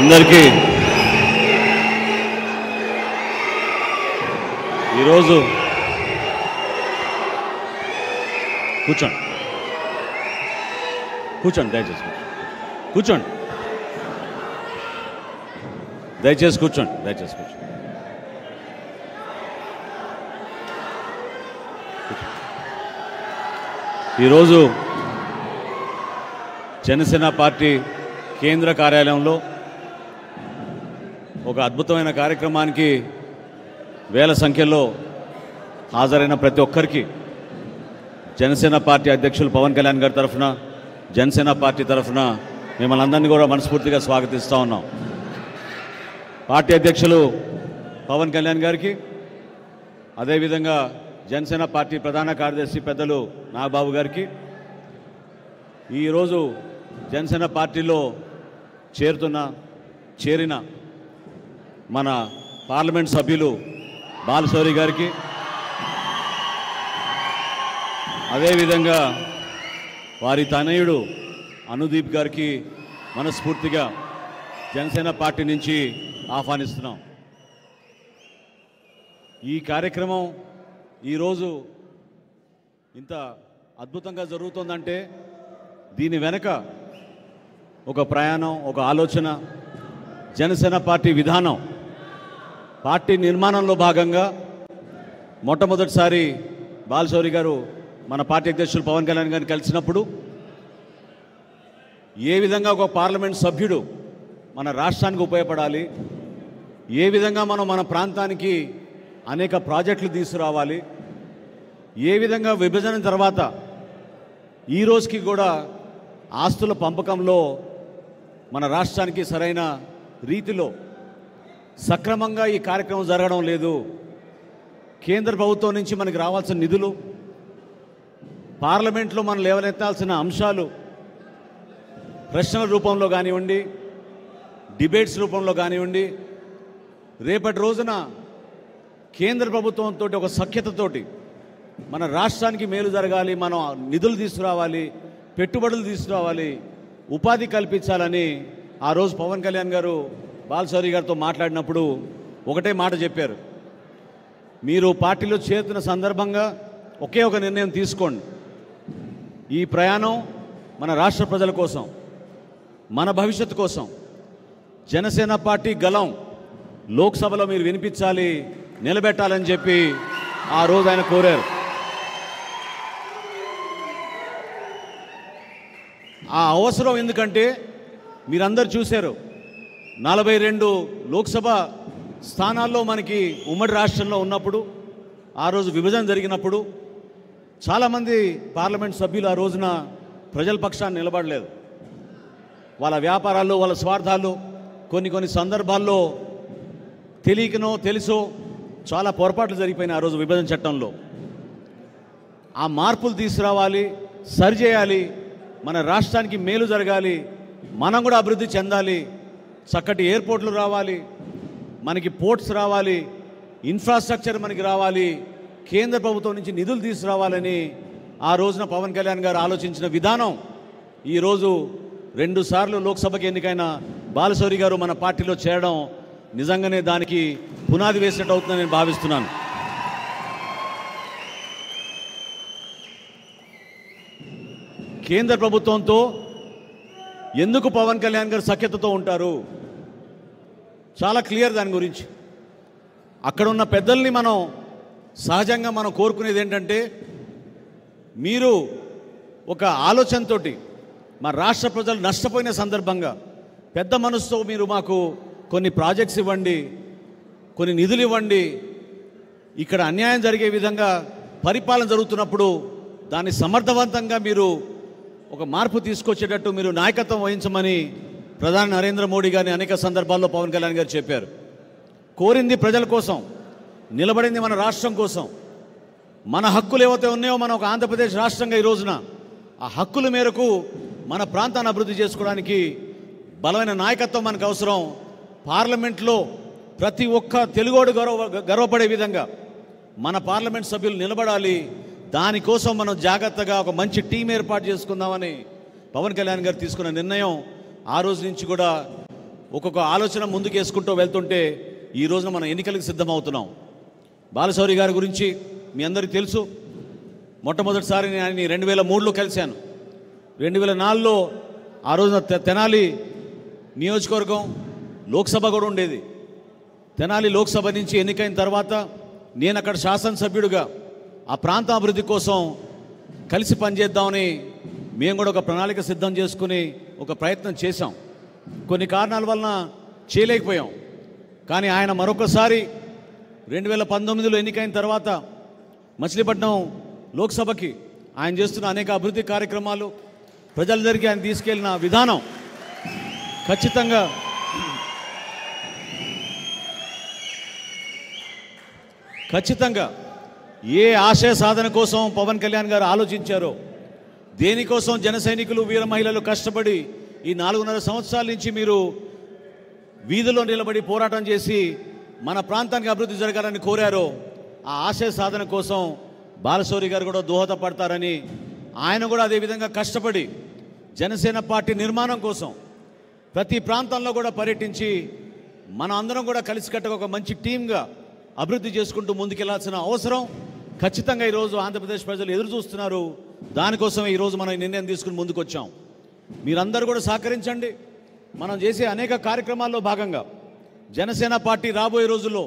అందరికీ ఈరోజు కూర్చోండి కూర్చోండి దయచేసి కూర్చోండి దయచేసి కూర్చోండి దయచేసి కూర్చోండి ఈరోజు జనసేన పార్టీ కేంద్ర కార్యాలయంలో ఒక అద్భుతమైన కార్యక్రమానికి వేల సంఖ్యలో హాజరైన ప్రతి ఒక్కరికి జనసేన పార్టీ అధ్యక్షులు పవన్ కళ్యాణ్ గారి తరఫున జనసేన పార్టీ తరఫున మిమ్మల్ని అందరినీ కూడా మనస్ఫూర్తిగా స్వాగతిస్తూ ఉన్నాం. పార్టీ అధ్యక్షులు పవన్ కళ్యాణ్ గారికి, అదేవిధంగా జనసేన పార్టీ ప్రధాన కార్యదర్శి పెద్దలు నాగబాబు గారికి, ఈరోజు జనసేన పార్టీలో చేరిన మన పార్లమెంట్ సభ్యులు బాలశౌరి గారికి, అదేవిధంగా వారి తనయుడు అనుదీప్ గారికి మనస్ఫూర్తిగా జనసేన పార్టీ నుంచి ఆహ్వానిస్తున్నాం. ఈ కార్యక్రమం ఈరోజు ఇంత అద్భుతంగా జరుగుతుందంటే దీని వెనక ఒక ప్రయాణం, ఒక ఆలోచన, జనసేన పార్టీ విధానం. పార్టీ నిర్మాణంలో భాగంగా మొట్టమొదటిసారి బాలశౌరి గారు మన పార్టీ అధ్యక్షులు పవన్ కళ్యాణ్ గారిని కలిసినప్పుడు ఏ విధంగా ఒక పార్లమెంట్ సభ్యుడు మన రాష్ట్రానికి ఉపయోగపడాలి, ఏ విధంగా మనం మన ప్రాంతానికి అనేక ప్రాజెక్టులు తీసుకురావాలి, ఏ విధంగా విభజన తర్వాత ఈ రోజుకి కూడా ఆస్తుల పంపకంలో మన రాష్ట్రానికి సరైన రీతిలో సక్రమంగా ఈ కార్యక్రమం జరగడం లేదు, కేంద్ర ప్రభుత్వం నుంచి మనకి రావాల్సిన నిధులు, పార్లమెంట్లో మనం లేవనెత్తాల్సిన అంశాలు ప్రశ్నల రూపంలో కానివ్వండి, డిబేట్స్ రూపంలో కానివ్వండి, రేపటి రోజున కేంద్ర ప్రభుత్వంతో ఒక సఖ్యతతోటి మన రాష్ట్రానికి మేలు జరగాలి, మనం నిధులు తీసుకురావాలి, పెట్టుబడులు తీసుకురావాలి, ఉపాధి కల్పించాలని ఆ రోజు పవన్ కళ్యాణ్ గారు బాలశౌరి గారితో మాట్లాడినప్పుడు ఒకటే మాట చెప్పారు. మీరు పార్టీలో చేరుతున్న సందర్భంగా ఒకే ఒక నిర్ణయం తీసుకోండి. ఈ ప్రయాణం మన రాష్ట్ర ప్రజల కోసం, మన భవిష్యత్తు కోసం, జనసేన పార్టీ గలం లోక్సభలో మీరు వినిపించాలి, నిలబెట్టాలని చెప్పి ఆ రోజు ఆయన కోరారు. ఆ అవసరం ఎందుకంటే మీరందరూ చూశారు, 42 లోక్సభ స్థానాల్లో మనకి ఉమ్మడి రాష్ట్రంలో ఉన్నప్పుడు, ఆ రోజు విభజన జరిగినప్పుడు చాలామంది పార్లమెంట్ సభ్యులు ఆ రోజున ప్రజల పక్షాన్ని నిలబడలేదు. వాళ్ళ వ్యాపారాలు, వాళ్ళ స్వార్థాలు, కొన్ని సందర్భాల్లో తెలియకనో తెలుసో చాలా పొరపాట్లు జరిగిపోయినాయి ఆ రోజు విభజన చట్టంలో. ఆ మార్పులు తీసుకురావాలి, సరిచేయాలి, మన రాష్ట్రానికి మేలు జరగాలి, మనం కూడా అభివృద్ధి చెందాలి, చక్కటి ఎయిర్పోర్ట్లు రావాలి, మనకి పోర్ట్స్ రావాలి, ఇన్ఫ్రాస్ట్రక్చర్ మనకి రావాలి, కేంద్ర ప్రభుత్వం నుంచి నిధులు తీసుకురావాలని ఆ రోజున పవన్ కళ్యాణ్ గారు ఆలోచించిన విధానం ఈరోజు 2 సార్లు లోక్సభకి ఎన్నికైన బాలశౌరి గారు మన పార్టీలో చేరడం నిజంగానే దానికి పునాది వేసినట్టు అవుతుందని నేను భావిస్తున్నాను. కేంద్ర ప్రభుత్వంతో ఎందుకు పవన్ కళ్యాణ్ గారు సఖ్యతతో ఉంటారు, చాలా క్లియర్ దాని గురించి. అక్కడ ఉన్న పెద్దల్ని మనం సహజంగా మనం కోరుకునేది ఏంటంటే, మీరు ఒక ఆలోచనతో మా రాష్ట్ర ప్రజలు నష్టపోయిన సందర్భంగా పెద్ద మనసుతో మీరు మాకు కొన్ని ప్రాజెక్ట్స్ ఇవ్వండి, కొన్ని నిధులు ఇవ్వండి, ఇక్కడ అన్యాయం జరిగే విధంగా పరిపాలన జరుగుతున్నప్పుడు దాన్ని సమర్థవంతంగా మీరు ఒక మార్పు తీసుకొచ్చేటట్టు మీరు నాయకత్వం వహించమని ప్రధాని నరేంద్ర మోడీ గారిని అనేక సందర్భాల్లో పవన్ కళ్యాణ్ గారు చెప్పారు. కోరింది ప్రజల కోసం, నిలబడింది మన రాష్ట్రం కోసం. మన హక్కులు ఏవైతే ఉన్నాయో మనం ఒక ఆంధ్రప్రదేశ్ రాష్ట్రంగా ఈ రోజున ఆ హక్కుల మేరకు మన ప్రాంతాన్ని అభివృద్ధి చేసుకోవడానికి బలమైన నాయకత్వం మనకు అవసరం. పార్లమెంట్లో ప్రతి ఒక్క తెలుగోడు గర్వపడే విధంగా మన పార్లమెంట్ సభ్యులు నిలబడాలి. దానికోసం మనం జాగ్రత్తగా ఒక మంచి టీం ఏర్పాటు చేసుకుందామని పవన్ కళ్యాణ్ గారు తీసుకున్న నిర్ణయం ఆ రోజు నుంచి కూడా ఒక్కొక్క ఆలోచన ముందుకేసుకుంటూ వెళ్తుంటే ఈ రోజున మనం ఎన్నికలకు సిద్ధమవుతున్నాం. బాలశౌరి గారి గురించి మీ అందరికీ తెలుసు. మొట్టమొదటిసారి నేను ఆయన్ని 2003లో కలిశాను. 2004లో ఆ రోజున తెనాలి నియోజకవర్గం లోక్సభ కూడా ఉండేది. తెనాలి లోక్సభ నుంచి ఎన్నికైన తర్వాత నేను అక్కడ శాసనసభ్యుడిగా ఆ ప్రాంత అభివృద్ధి కోసం కలిసి పనిచేద్దామని మేము కూడా ఒక ప్రణాళిక సిద్ధం చేసుకుని ఒక ప్రయత్నం చేశాం. కొన్ని కారణాల వలన చేయలేకపోయాం. కానీ ఆయన మరొకసారి 2019లో ఎన్నికైన తర్వాత మచిలీపట్నం లోక్సభకి ఆయన చేస్తున్న అనేక అభివృద్ధి కార్యక్రమాలు ప్రజల దగ్గరికి ఆయన తీసుకెళ్లిన విధానం ఖచ్చితంగా ఏ ఆశయ సాధన కోసం పవన్ కళ్యాణ్ గారు ఆలోచించారో, దేనికోసం జన సైనికులు వీర మహిళలు కష్టపడి ఈ 4.5 సంవత్సరాల నుంచి మీరు వీధిలో నిలబడి పోరాటం చేసి మన ప్రాంతానికి అభివృద్ధి జరగాలని కోరారో, ఆ ఆశయ సాధన కోసం బాలశౌరి గారు కూడా దోహదపడతారని ఆయన కూడా అదేవిధంగా కష్టపడి జనసేన పార్టీ నిర్మాణం కోసం ప్రతి ప్రాంతంలో కూడా పర్యటించి మన అందరం కూడా కలిసికట్టుగా ఒక మంచి టీమ్గా అభివృద్ధి చేసుకుంటూ ముందుకెళ్లాల్సిన అవసరం ఖచ్చితంగా ఈరోజు ఆంధ్రప్రదేశ్ ప్రజలు ఎదురు చూస్తున్నారు. దానికోసం ఈరోజు మనం నిర్ణయం తీసుకుని ముందుకు వచ్చాం. మీరందరూ కూడా సహకరించండి. మనం చేసే అనేక కార్యక్రమాల్లో భాగంగా జనసేన పార్టీ రాబోయే రోజుల్లో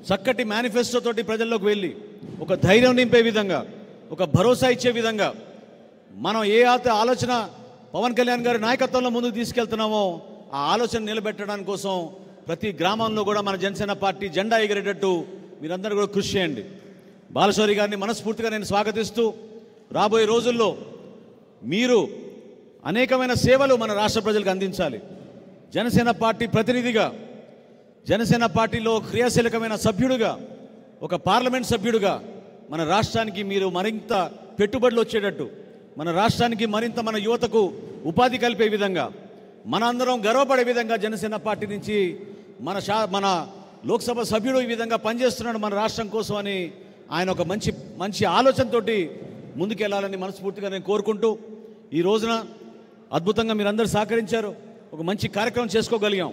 చక్కటి మేనిఫెస్టో తోటి ప్రజల్లోకి వెళ్ళి ఒక ధైర్యం నింపే విధంగా, ఒక భరోసా ఇచ్చే విధంగా మనం ఏ ఆలోచన పవన్ కళ్యాణ్ గారి నాయకత్వంలో ముందుకు తీసుకెళ్తున్నామో ఆ ఆలోచన నిలబెట్టడానికి కోసం ప్రతి గ్రామంలో కూడా మన జనసేన పార్టీ జెండా ఎగిరేటట్టు మీరందరూ కూడా కృషి చేయండి. బాలశౌరి గారిని మనస్ఫూర్తిగా నేను స్వాగతిస్తూ రాబోయే రోజుల్లో మీరు అనేకమైన సేవలు మన రాష్ట్ర ప్రజలకు అందించాలి. జనసేన పార్టీ ప్రతినిధిగా, జనసేన పార్టీలో క్రియాశీలకమైన సభ్యుడిగా, ఒక పార్లమెంట్ సభ్యుడిగా మన రాష్ట్రానికి మీరు మరింత పెట్టుబడులు వచ్చేటట్టు, మన రాష్ట్రానికి మరింత మన యువతకు ఉపాధి కలిపే విధంగా, మన అందరం గర్వపడే విధంగా జనసేన పార్టీ నుంచి మన లోక్సభ సభ్యుడు ఈ విధంగా పనిచేస్తున్నాడు మన రాష్ట్రం కోసం అని ఆయన ఒక మంచి ఆలోచనతోటి ముందుకెళ్లాలని మనస్ఫూర్తిగా నేను కోరుకుంటూ, ఈ రోజున అద్భుతంగా మీరందరూ సహకరించారు. ఒక మంచి కార్యక్రమం చేసుకోగలిగాం.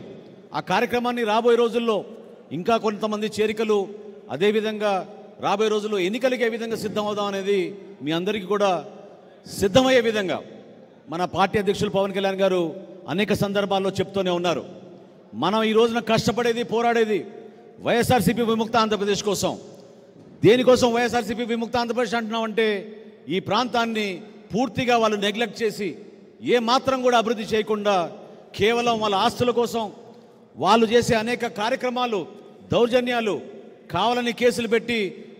ఆ కార్యక్రమాన్ని రాబోయే రోజుల్లో ఇంకా కొంతమంది చేరికలు, అదేవిధంగా రాబోయే రోజుల్లో ఎన్నికలకి ఏ విధంగా సిద్ధం అవుదాం అనేది మీ అందరికీ కూడా సిద్ధమయ్యే విధంగా మన పార్టీ అధ్యక్షులు పవన్ కళ్యాణ్ గారు అనేక సందర్భాల్లో చెప్తూనే ఉన్నారు. మనం ఈ రోజున కష్టపడేది, పోరాడేది వైఎస్ఆర్సీపీ విముక్త ఆంధ్రప్రదేశ్ కోసం. దేనికోసం వైఎస్ఆర్సీపీ విముక్త ఆంధ్రప్రదేశ్ అంటున్నామంటే, ఈ ప్రాంతాన్ని పూర్తిగా వాళ్ళు నెగ్లెక్ట్ చేసి ఏ మాత్రం కూడా అభివృద్ధి చేయకుండా కేవలం వాళ్ళ ఆస్తుల కోసం వాళ్ళు చేసే అనేక కార్యక్రమాలు, దౌర్జన్యాలు, కావాలని కేసులు పెట్టి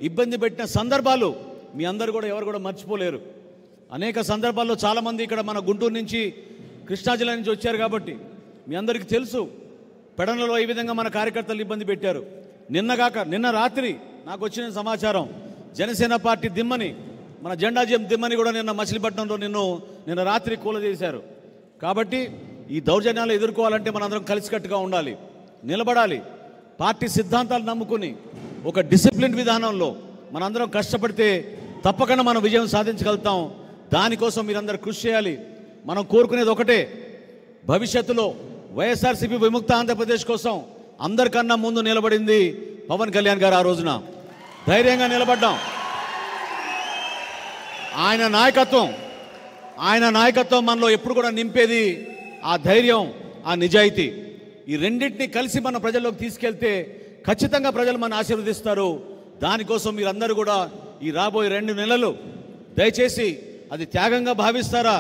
ఇబ్బంది పెట్టిన సందర్భాలు మీ అందరూ కూడా ఎవరు కూడా మర్చిపోలేరు. అనేక సందర్భాల్లో చాలామంది ఇక్కడ మన గుంటూరు నుంచి, కృష్ణా జిల్లా నుంచి వచ్చారు కాబట్టి మీ అందరికీ తెలుసు. పెడనలో ఈ విధంగా మన కార్యకర్తలు ఇబ్బంది పెట్టారు. నిన్న రాత్రి నాకు వచ్చిన సమాచారం, జనసేన పార్టీ దిమ్మని, మన జెండా దిమ్మని కూడా నిన్న మచిలీపట్నంలో నిన్న రాత్రి కూలదీశారు. కాబట్టి ఈ దౌర్జన్యాలు ఎదుర్కోవాలంటే మనందరం కలిసికట్టుగా ఉండాలి, నిలబడాలి. పార్టీ సిద్ధాంతాలు నమ్ముకుని ఒక డిసిప్లిన్ విధానంలో మనందరం కష్టపడితే తప్పకుండా మనం విజయం సాధించగలుగుతాం. దానికోసం మీరందరూ కృషి చేయాలి. మనం కోరుకునేది ఒకటే, భవిష్యత్తులో వైఎస్ఆర్సీపీ విముక్త ఆంధ్రప్రదేశ్ కోసం అందరికన్నా ముందు నిలబడింది పవన్ కళ్యాణ్ గారు. ఆ రోజున ధైర్యంగా నిలబడ్డాం. ఆయన నాయకత్వం మనలో ఎప్పుడు కూడా నింపేది ఆ ధైర్యం, ఆ నిజాయితీ. ఈ రెండింటిని కలిసి మన ప్రజల్లోకి తీసుకెళ్తే ఖచ్చితంగా ప్రజలు మన ఆశీర్వదిస్తారు. దానికోసం మీరందరూ కూడా ఈ రాబోయే 2 నెలలు దయచేసి అది త్యాగంగా భావిస్తారా,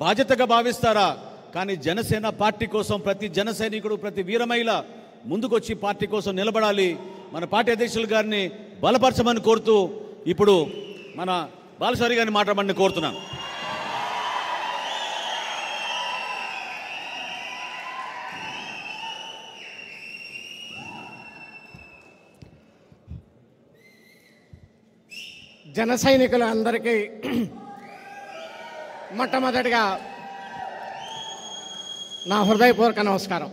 బాధ్యతగా భావిస్తారా, కానీ జనసేన పార్టీ కోసం ప్రతి జన సైనికుడు, ప్రతి వీరమహిళ ముందుకొచ్చి పార్టీ కోసం నిలబడాలి. మన పార్టీ అధ్యక్షులు గారిని బలపరచమని కోరుతూ ఇప్పుడు మన బాలశౌరి గారిని మాట్లాడమని కోరుతున్నాను. జన సైనికులందరికీ మొట్టమొదటిగా నా హృదయపూర్వక నమస్కారం.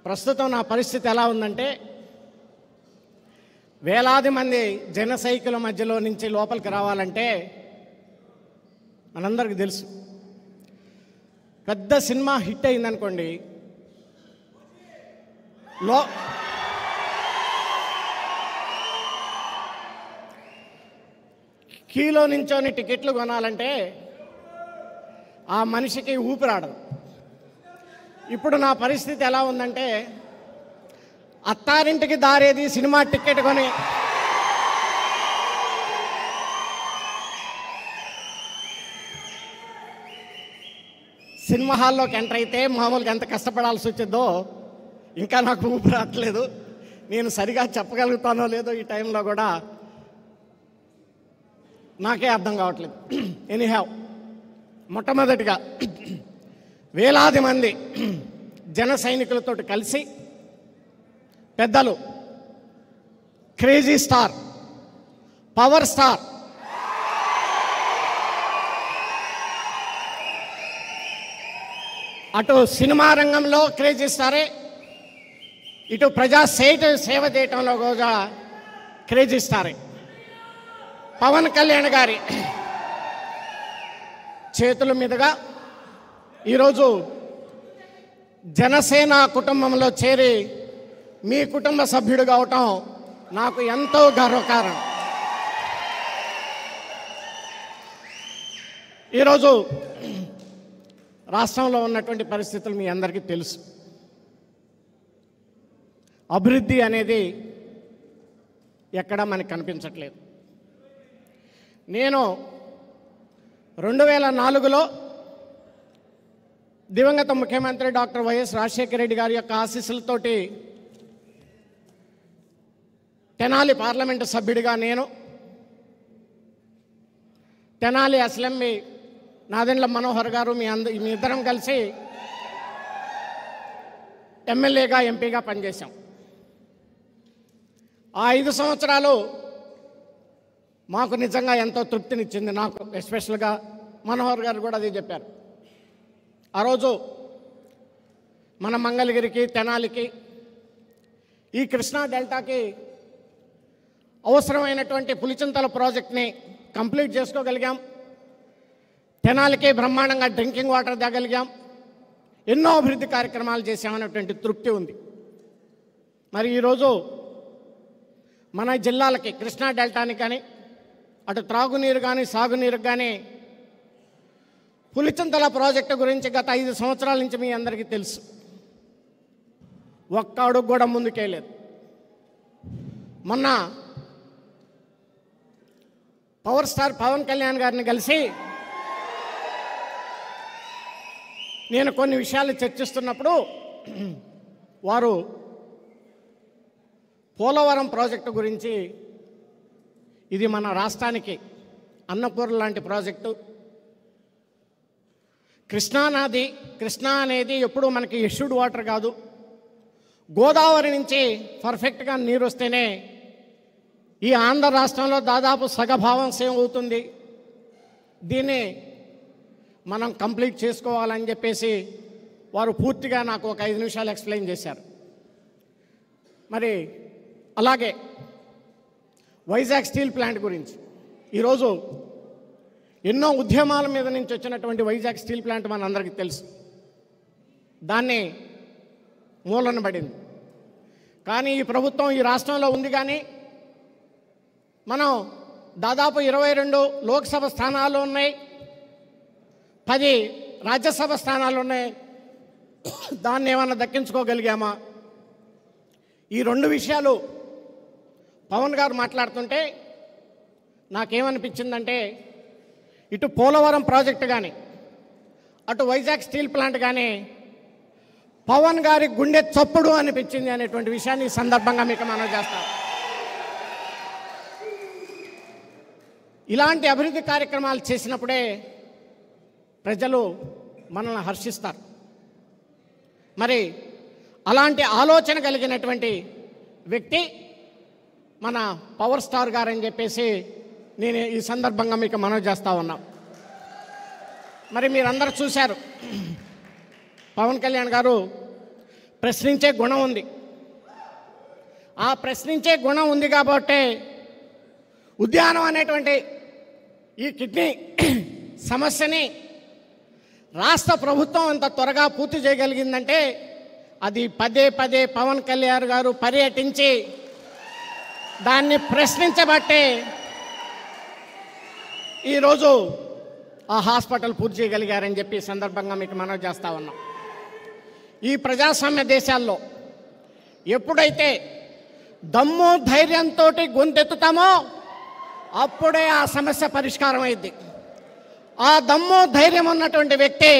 ప్రస్తుతం నా పరిస్థితి ఎలా ఉందంటే, వేలాది మంది జన సైనికుల మధ్యలో నుంచి లోపలికి రావాలంటే మనందరికీ తెలుసు, పెద్ద సినిమా హిట్ అయిందనుకోండి, క్యూలో నించొని టికెట్లు కొనాలంటే ఆ మనిషికి ఊపిరాడదు. ఇప్పుడు నా పరిస్థితి ఎలా ఉందంటే, అత్తారింటికి దారేది సినిమా టికెట్ కొని సినిమా హాల్లోకి ఎంటర్ అయితే మామూలుగా ఎంత కష్టపడాల్సి వచ్చిందో ఇంకా నాకు ఊపిరాట్లేదు. నేను సరిగా చెప్పగలుగుతానో లేదో ఈ టైంలో కూడా నాకే అర్థం కావట్లేదు. ఎనీహౌ, మొట్టమొదటిగా వేలాది మంది జన సైనికులతో కలిసి పెద్దలు క్రేజీ స్టార్, పవర్ స్టార్ అటు సినిమా రంగంలో క్రేజీ స్టారే, ఇటు ప్రజా సేవ చేయటంలో కూడా క్రేజీ స్టారే పవన్ కళ్యాణ్ గారి చేతుల మీదుగా ఈరోజు జనసేన కుటుంబంలో చేరి మీ కుటుంబ సభ్యుడు కావటం నాకు ఎంతో గర్వకారణం. ఈరోజు రాష్ట్రంలో ఉన్నటువంటి పరిస్థితులు మీ అందరికీ తెలుసు. అభివృద్ధి అనేది ఎక్కడా మనకు కనిపించట్లేదు. నేను 2004లో దివంగత ముఖ్యమంత్రి డాక్టర్ వైఎస్ రాజశేఖర రెడ్డి గారి యొక్క ఆశీస్సులతోటి తెనాలి పార్లమెంటు సభ్యుడిగా నేను, తెనాలి అసెంబ్లీ నాదెండ్ల మనోహర్ గారు మీ ఇద్దరం కలిసి ఎమ్మెల్యేగా ఎంపీగా పనిచేశాం. ఆ 5 సంవత్సరాలు మాకు నిజంగా ఎంతో తృప్తినిచ్చింది. నాకు ఎస్పెషల్గా మనోహర్ గారు కూడా అదే చెప్పారు. ఆ రోజు మన మంగళగిరికి, తెనాలికి, ఈ కృష్ణా డెల్టాకి అవసరమైనటువంటి పులిచింతల ప్రాజెక్ట్ని కంప్లీట్ చేసుకోగలిగాం. తెనాలికి బ్రహ్మాండంగా డ్రింకింగ్ వాటర్ తేగలిగాం. ఎన్నో అభివృద్ధి కార్యక్రమాలు చేసామనేటువంటి తృప్తి ఉంది. మరి ఈరోజు మన జిల్లాలకి, కృష్ణా డెల్టాని కానీ, అటు త్రాగునీరు కానీ, సాగునీరుకు కానీ పులిచింతల ప్రాజెక్టు గురించి గత 5 సంవత్సరాల నుంచి మీ అందరికీ తెలుసు. ఒక్క అడుగు కూడా ముందుకేయలేదు. మొన్న పవర్ స్టార్ పవన్ కళ్యాణ్ గారిని కలిసి నేను కొన్ని విషయాలు చర్చిస్తున్నప్పుడు వారు పోలవరం ప్రాజెక్టు గురించి, ఇది మన రాష్ట్రానికి అన్నపూర్ణ లాంటి ప్రాజెక్టు, కృష్ణానది, కృష్ణా అనేది ఎప్పుడూ మనకి ఇష్యూడ్ వాటర్ కాదు, గోదావరి నుంచి పర్ఫెక్ట్గా నీరు వస్తేనే ఈ ఆంధ్ర రాష్ట్రంలో దాదాపు సగభావం సేవ్ అవుతుంది, దీన్ని మనం కంప్లీట్ చేసుకోవాలని చెప్పేసి వారు పూర్తిగా నాకు ఒక 5 నిమిషాలు ఎక్స్ప్లెయిన్ చేశారు. మరి అలాగే వైజాగ్ స్టీల్ ప్లాంట్ గురించి ఈరోజు ఎన్నో ఉద్యమాల మీద నుంచి వచ్చినటువంటి వైజాగ్ స్టీల్ ప్లాంట్ మనందరికీ తెలుసు. దాన్ని మూలన పడింది. కానీ ఈ ప్రభుత్వం ఈ రాష్ట్రంలో ఉంది. కానీ మనం దాదాపు 22 లోక్సభ స్థానాలు ఉన్నాయి, 10 రాజ్యసభ స్థానాలు ఉన్నాయి. దాన్ని ఏమన్నా దక్కించుకోగలిగామా? ఈ 2 విషయాలు పవన్ గారు మాట్లాడుతుంటే నాకేమనిపించిందంటే, ఇటు పోలవరం ప్రాజెక్టు కానీ, అటు వైజాగ్ స్టీల్ ప్లాంట్ కానీ పవన్ గారి గుండె చప్పుడు అనిపించింది అనేటువంటి విషయాన్ని ఈ సందర్భంగా మీకు మనవి చేస్తాను. ఇలాంటి అభివృద్ధి కార్యక్రమాలు చేసినప్పుడే ప్రజలు మనల్ని హర్షిస్తారు. మరి అలాంటి ఆలోచన కలిగినటువంటి వ్యక్తి మన పవర్ స్టార్ గారని చెప్పేసి నేను ఈ సందర్భంగా మీకు మనవి చేస్తూ ఉన్నా. మరి మీరందరూ చూశారు, పవన్ కళ్యాణ్ గారు ప్రశ్నించే గుణం ఉంది. ఆ ప్రశ్నించే గుణం ఉంది కాబట్టి ఉద్యానం అనేటువంటి ఈ కిడ్నీ సమస్యని రాష్ట్ర ప్రభుత్వం అంత త్వరగా పూర్తి చేయగలిగిందంటే అది పదే పదే పవన్ కళ్యాణ్ గారు పర్యటించి దాన్ని ప్రశ్నించబట్టే ఈరోజు ఆ హాస్పిటల్ పూర్తి చేయగలిగారని చెప్పి ఈ సందర్భంగా మీకు మనవి చేస్తా ఉన్నాం. ఈ ప్రజాస్వామ్య దేశాల్లో ఎప్పుడైతే దమ్ము ధైర్యంతో గొంతెత్తుతామో అప్పుడే ఆ సమస్య పరిష్కారం అయింది. ఆ దమ్ము ధైర్యం ఉన్నటువంటి వ్యక్తి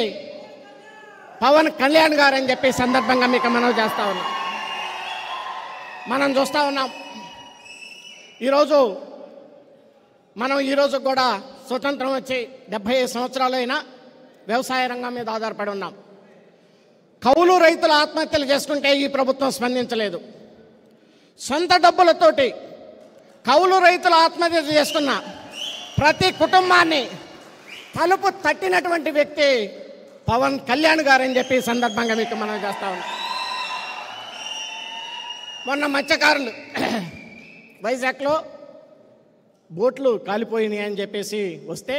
పవన్ కళ్యాణ్ గారు అని చెప్పి సందర్భంగా మీకు మనవి చేస్తా ఉన్నాం. మనం చూస్తూ ఉన్నాం ఈరోజు కూడా స్వతంత్రం వచ్చి 75 సంవత్సరాలు అయినా వ్యవసాయ రంగం మీద ఆధారపడి ఉన్నాం. కౌలు రైతులు ఆత్మహత్యలు చేసుకుంటే ఈ ప్రభుత్వం స్పందించలేదు. సొంత డబ్బులతోటి కౌలు రైతులు ఆత్మహత్య చేసుకున్న ప్రతి కుటుంబాన్ని తలుపు తట్టినటువంటి వ్యక్తి పవన్ కళ్యాణ్ గారు అని చెప్పి సందర్భంగా మీకు మనం చేస్తా ఉన్నాం. మొన్న మత్స్యకారులు వైజాగ్లో బోట్లు కాలిపోయినాయి అని చెప్పేసి వస్తే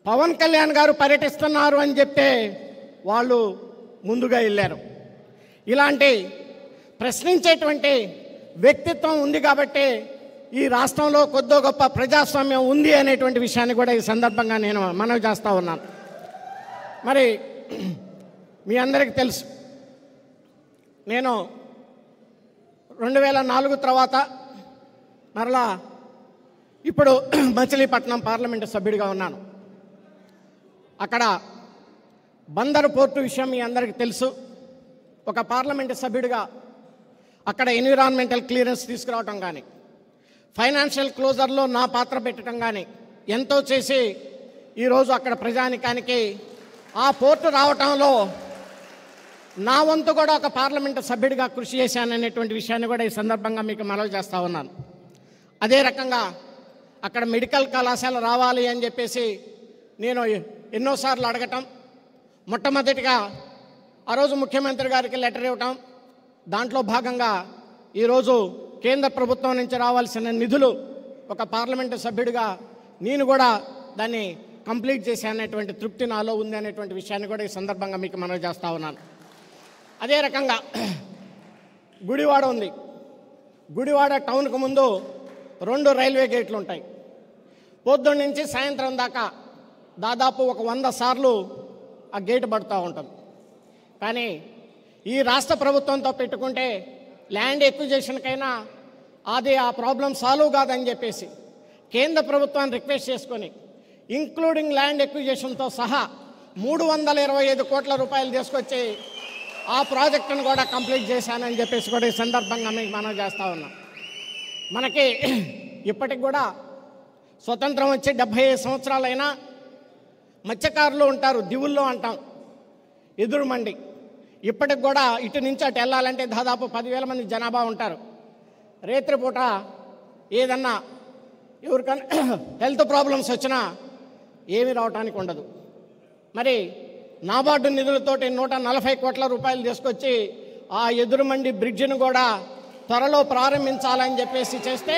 పవన్ కళ్యాణ్ గారు పర్యటిస్తున్నారు అని చెప్తే వాళ్ళు ముందుగా వెళ్ళారు. ఇలాంటి ప్రశ్నించేటువంటి వ్యక్తిత్వం ఉంది కాబట్టి ఈ రాష్ట్రంలో కొద్దో గొప్ప ప్రజాస్వామ్యం ఉంది అనేటువంటి విషయాన్ని కూడా ఈ సందర్భంగా నేను మనవి చేస్తూ ఉన్నాను. మరి మీ అందరికీ తెలుసు, నేను 2004 తర్వాత మరలా ఇప్పుడు మచిలీపట్నం పార్లమెంటు సభ్యుడిగా ఉన్నాను. అక్కడ బందరు పోర్టు విషయం మీ అందరికీ తెలుసు. ఒక పార్లమెంటు సభ్యుడిగా అక్కడ ఎన్విరాన్మెంటల్ క్లియరెన్స్ తీసుకురావటం కానీ, ఫైనాన్షియల్ క్లోజర్లో నా పాత్ర పెట్టడం కానీ ఎంతో చేసి ఈరోజు అక్కడ ప్రజానికానికి ఆ పోర్టు రావటంలో నా వంతు కూడా ఒక పార్లమెంటు సభ్యుడిగా కృషి చేశాననేటువంటి విషయాన్ని కూడా ఈ సందర్భంగా మీకు మనవి చేస్తూ ఉన్నాను. అదే రకంగా అక్కడ మెడికల్ కళాశాల రావాలి అని చెప్పేసి నేను ఎన్నోసార్లు అడగటం, మొట్టమొదటిగా ఆ రోజు ముఖ్యమంత్రి గారికి లెటర్ ఇవ్వటం, దాంట్లో భాగంగా ఈరోజు కేంద్ర ప్రభుత్వం నుంచి రావాల్సిన నిధులు ఒక పార్లమెంటు సభ్యుడిగా నేను కూడా దాన్ని కంప్లీట్ చేశాననేటువంటి తృప్తి నాలో ఉంది అనేటువంటి విషయాన్ని కూడా ఈ సందర్భంగా మీకు మనవి చేస్తూ ఉన్నాను. అదే రకంగా గుడివాడ ఉంది. గుడివాడ టౌన్కు ముందు 2 రైల్వే గేట్లు ఉంటాయి. పొద్దున్న నుంచి సాయంత్రం దాకా దాదాపు ఒక 100 సార్లు ఆ గేటు పడుతూ ఉంటుంది. కానీ ఈ రాష్ట్ర ప్రభుత్వంతో పెట్టుకుంటే ల్యాండ్ ఎక్విజిషన్కైనా అది ఆ ప్రాబ్లం సాల్వ్ కాదని చెప్పేసి కేంద్ర ప్రభుత్వాన్ని రిక్వెస్ట్ చేసుకొని ఇంక్లూడింగ్ ల్యాండ్ ఎక్విజిషన్తో సహా 325 కోట్ల రూపాయలు తీసుకొచ్చి ఆ ప్రాజెక్టును కూడా కంప్లీట్ చేశానని చెప్పేసి కూడా ఈ సందర్భంగా మీకు మనం చేస్తూ ఉన్నాం. మనకి ఇప్పటికి కూడా స్వతంత్రం వచ్చి 75 సంవత్సరాలైనా మత్స్యకారులు ఉంటారు, దివుల్లో అంటాం, ఎదురుమండి. ఇప్పటికి కూడా ఇటు నుంచి అటు వెళ్ళాలంటే దాదాపు 10,000 మంది జనాభా ఉంటారు. రేత్రిపూట ఏదన్నా ఎవరికైనా హెల్త్ ప్రాబ్లమ్స్ వచ్చినా ఏమీ రావటానికి ఉండదు. మరి నాబార్డు నిధులతోటి 140 కోట్ల రూపాయలు తీసుకొచ్చి ఆ ఎదురుమండి బ్రిడ్జిను కూడా త్వరలో ప్రారంభించాలని చెప్పేసి చేస్తే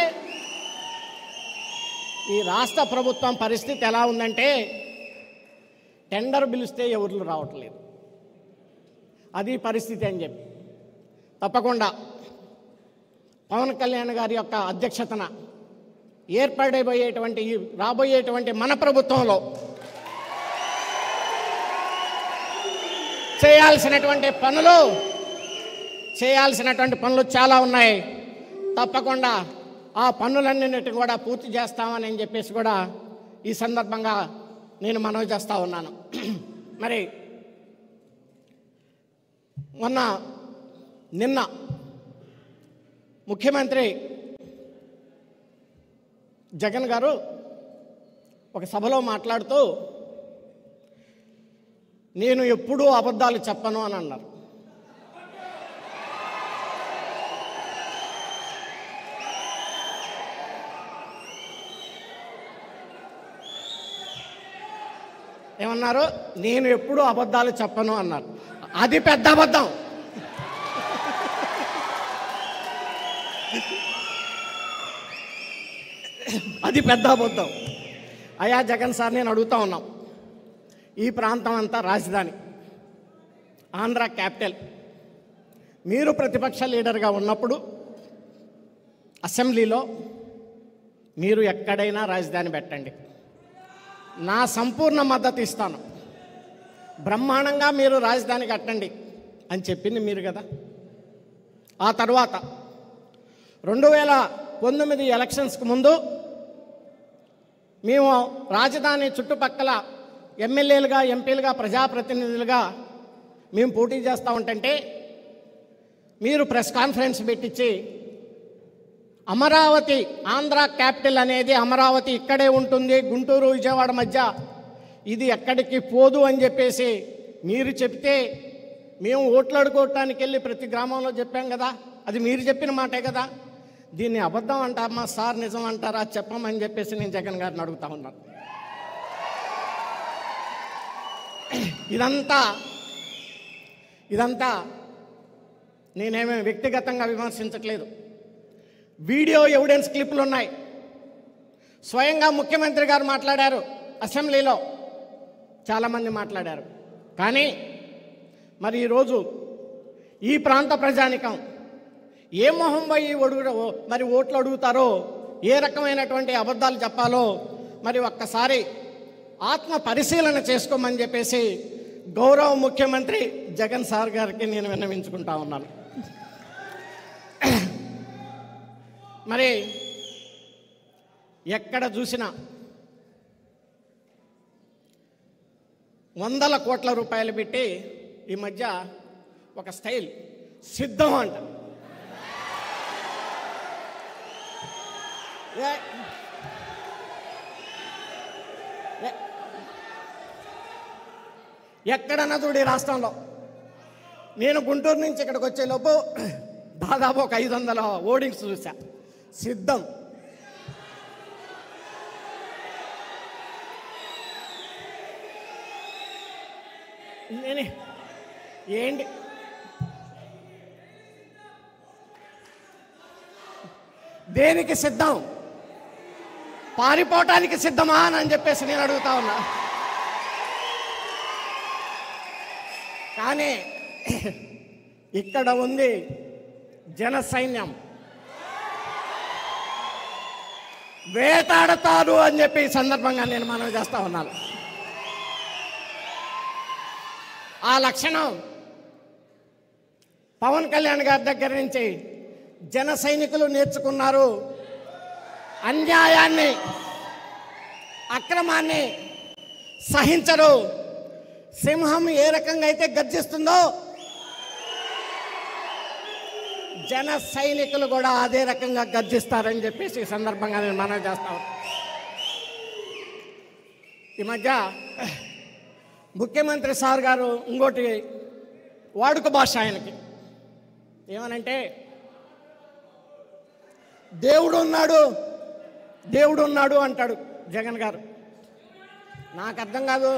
ఈ రాష్ట్ర ప్రభుత్వం పరిస్థితి ఎలా ఉందంటే టెండర్ పిలిస్తే ఎవరు రావట్లేదు, అది పరిస్థితి అని చెప్పి తప్పకుండా పవన్ కళ్యాణ్ గారి యొక్క అధ్యక్షతన ఏర్పడబోయేటువంటి రాబోయేటువంటి మన ప్రభుత్వంలో చేయాల్సినటువంటి పనులు చాలా ఉన్నాయి. తప్పకుండా ఆ పనులన్నింటినీ కూడా పూర్తి చేస్తామని చెప్పేసి కూడా ఈ సందర్భంగా నేను మనవి చేస్తూ ఉన్నాను. మరి నిన్న ముఖ్యమంత్రి జగన్ గారు ఒక సభలో మాట్లాడుతూ నేను ఎప్పుడూ అబద్ధాలు చెప్పను అని అన్నారు. ఏమన్నారు? నేను ఎప్పుడూ అబద్ధాలు చెప్పను అన్నారు. అది పెద్ద అబద్ధం. అది పెద్ద అబద్ధం. అయ్యా జగన్ సార్, నేను అడుగుతా ఉన్నాం, ఈ ప్రాంతం అంతా రాజధాని, ఆంధ్ర క్యాపిటల్. మీరు ప్రతిపక్ష లీడర్గా ఉన్నప్పుడు అసెంబ్లీలో మీరు ఎక్కడైనా రాజధాని పెట్టండి, నా సంపూర్ణ మద్దతు ఇస్తాను, బ్రహ్మాండంగా మీరు రాజధాని కట్టండి అని చెప్పింది మీరు కదా. ఆ తర్వాత 2019 ఎలక్షన్స్కి ముందు మేము రాజధాని చుట్టుపక్కల ఎమ్మెల్యేలుగా, ఎంపీలుగా, ప్రజాప్రతినిధులుగా మేము పోటీ చేస్తూ ఉంటుంటే మీరు ప్రెస్ కాన్ఫరెన్స్ పెట్టించి అమరావతి, ఆంధ్ర క్యాపిటల్ అనేది అమరావతి ఇక్కడే ఉంటుంది, గుంటూరు విజయవాడ మధ్య, ఇది ఎక్కడికి పోదు అని చెప్పేసి మీరు చెప్తే మేము ఓట్లు అడుకోవటానికి వెళ్ళి ప్రతి గ్రామంలో చెప్పాం కదా. అది మీరు చెప్పిన మాటే కదా. దీన్ని అబద్ధం అంటామా సార్, నిజం అంటారా చెప్పమని చెప్పేసి నేను జగన్ గారిని అడుగుతా ఉన్నాను. ఇదంతా నేనేమీ వ్యక్తిగతంగా విమర్శించట్లేదు. వీడియో ఎవిడెన్స్ క్లిప్లు ఉన్నాయి. స్వయంగా ముఖ్యమంత్రి గారు మాట్లాడారు, అసెంబ్లీలో చాలామంది మాట్లాడారు. కానీ మరి ఈరోజు ఈ ప్రాంత ప్రజానికం ఏ మొహం పోయి మరి ఓట్లు అడుగుతారో, ఏ రకమైనటువంటి అబద్ధాలు చెప్పాలో మరి ఒక్కసారి ఆత్మ పరిశీలన చేసుకోమని చెప్పేసి గౌరవ ముఖ్యమంత్రి జగన్ సార్ గారికి నేను విన్నవించుకుంటా ఉన్నాను. మరి ఎక్కడ చూసినా 100 కోట్ల రూపాయలు పెట్టి ఈ మధ్య ఒక స్టైల్ సిద్ధం అంట. ఎక్కడన్నా చూడు రాష్ట్రంలో. నేను గుంటూరు నుంచి ఇక్కడికి వచ్చేలోపు దాదాపు ఒక 500 హోర్డింగ్స్ చూసా, సిద్ధం. ఏంటి దేనికి సిద్ధం? పారిపోవటానికి సిద్ధమా అని చెప్పేసి నేను అడుగుతా ఉన్నా. కానీ ఇక్కడ ఉంది జన సైన్యం, వేటాడతారు అని చెప్పి ఈ సందర్భంగా నేను మనవి చేస్తా ఉన్నాను. ఆ లక్షణం పవన్ కళ్యాణ్ గారి దగ్గర నుంచి జన సైనికులు నేర్చుకున్నారు. అన్యాయాన్ని, అక్రమాన్ని సహించరు. సింహం ఏ రకంగా అయితే గర్జిస్తుందో జన సైనికులు కూడా అదే రకంగా గర్జిస్తారని చెప్పేసి ఈ సందర్భంగా నేను మనవి చేస్తాను. ఈ మధ్య ముఖ్యమంత్రి సార్ గారు ఇంకోటి వాడుక భాష ఆయనకి ఏమనంటే, దేవుడు ఉన్నాడు అంటాడు జగన్ గారు. నాకు అర్థం కాదు.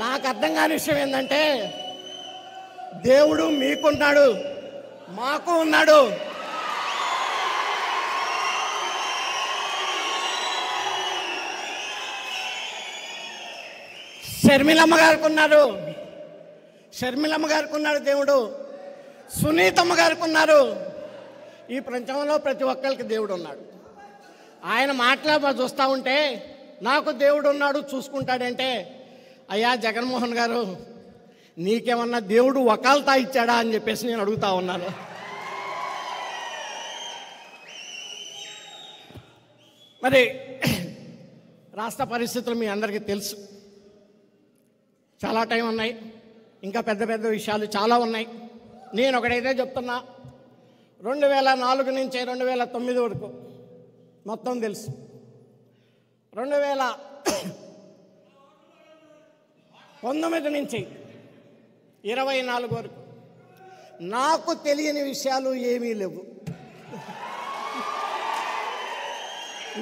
నాకు అర్థం కాని విషయం ఏంటంటే, దేవుడు మీకున్నాడు, మాకు ఉన్నాడు. షర్మిలమ్మ గారికి ఉన్నాడు దేవుడు, సునీతమ్మ గారికి ఉన్నారు. ఈ ప్రపంచంలో ప్రతి ఒక్కరికి దేవుడు ఉన్నాడు. ఆయన మాట్లాడ చూస్తూ ఉంటే నాకు దేవుడు ఉన్నాడు చూసుకుంటాడంటే, అయ్యా జగన్మోహన్ గారు, నీకేమన్నా దేవుడు వకాల్తా ఇచ్చాడా అని చెప్పేసి నేను అడుగుతా ఉన్నాను. మరి రాష్ట్ర పరిస్థితులు మీ అందరికీ తెలుసు. చాలా టైం ఉన్నాయి, ఇంకా పెద్ద పెద్ద విషయాలు చాలా ఉన్నాయి. నేను ఒకటైతే చెప్తున్నా, 2004 నుంచి 2009 వరకు మొత్తం తెలుసు. 2019 నుంచి 24 వరకు నాకు తెలియని విషయాలు ఏమీ లేవు.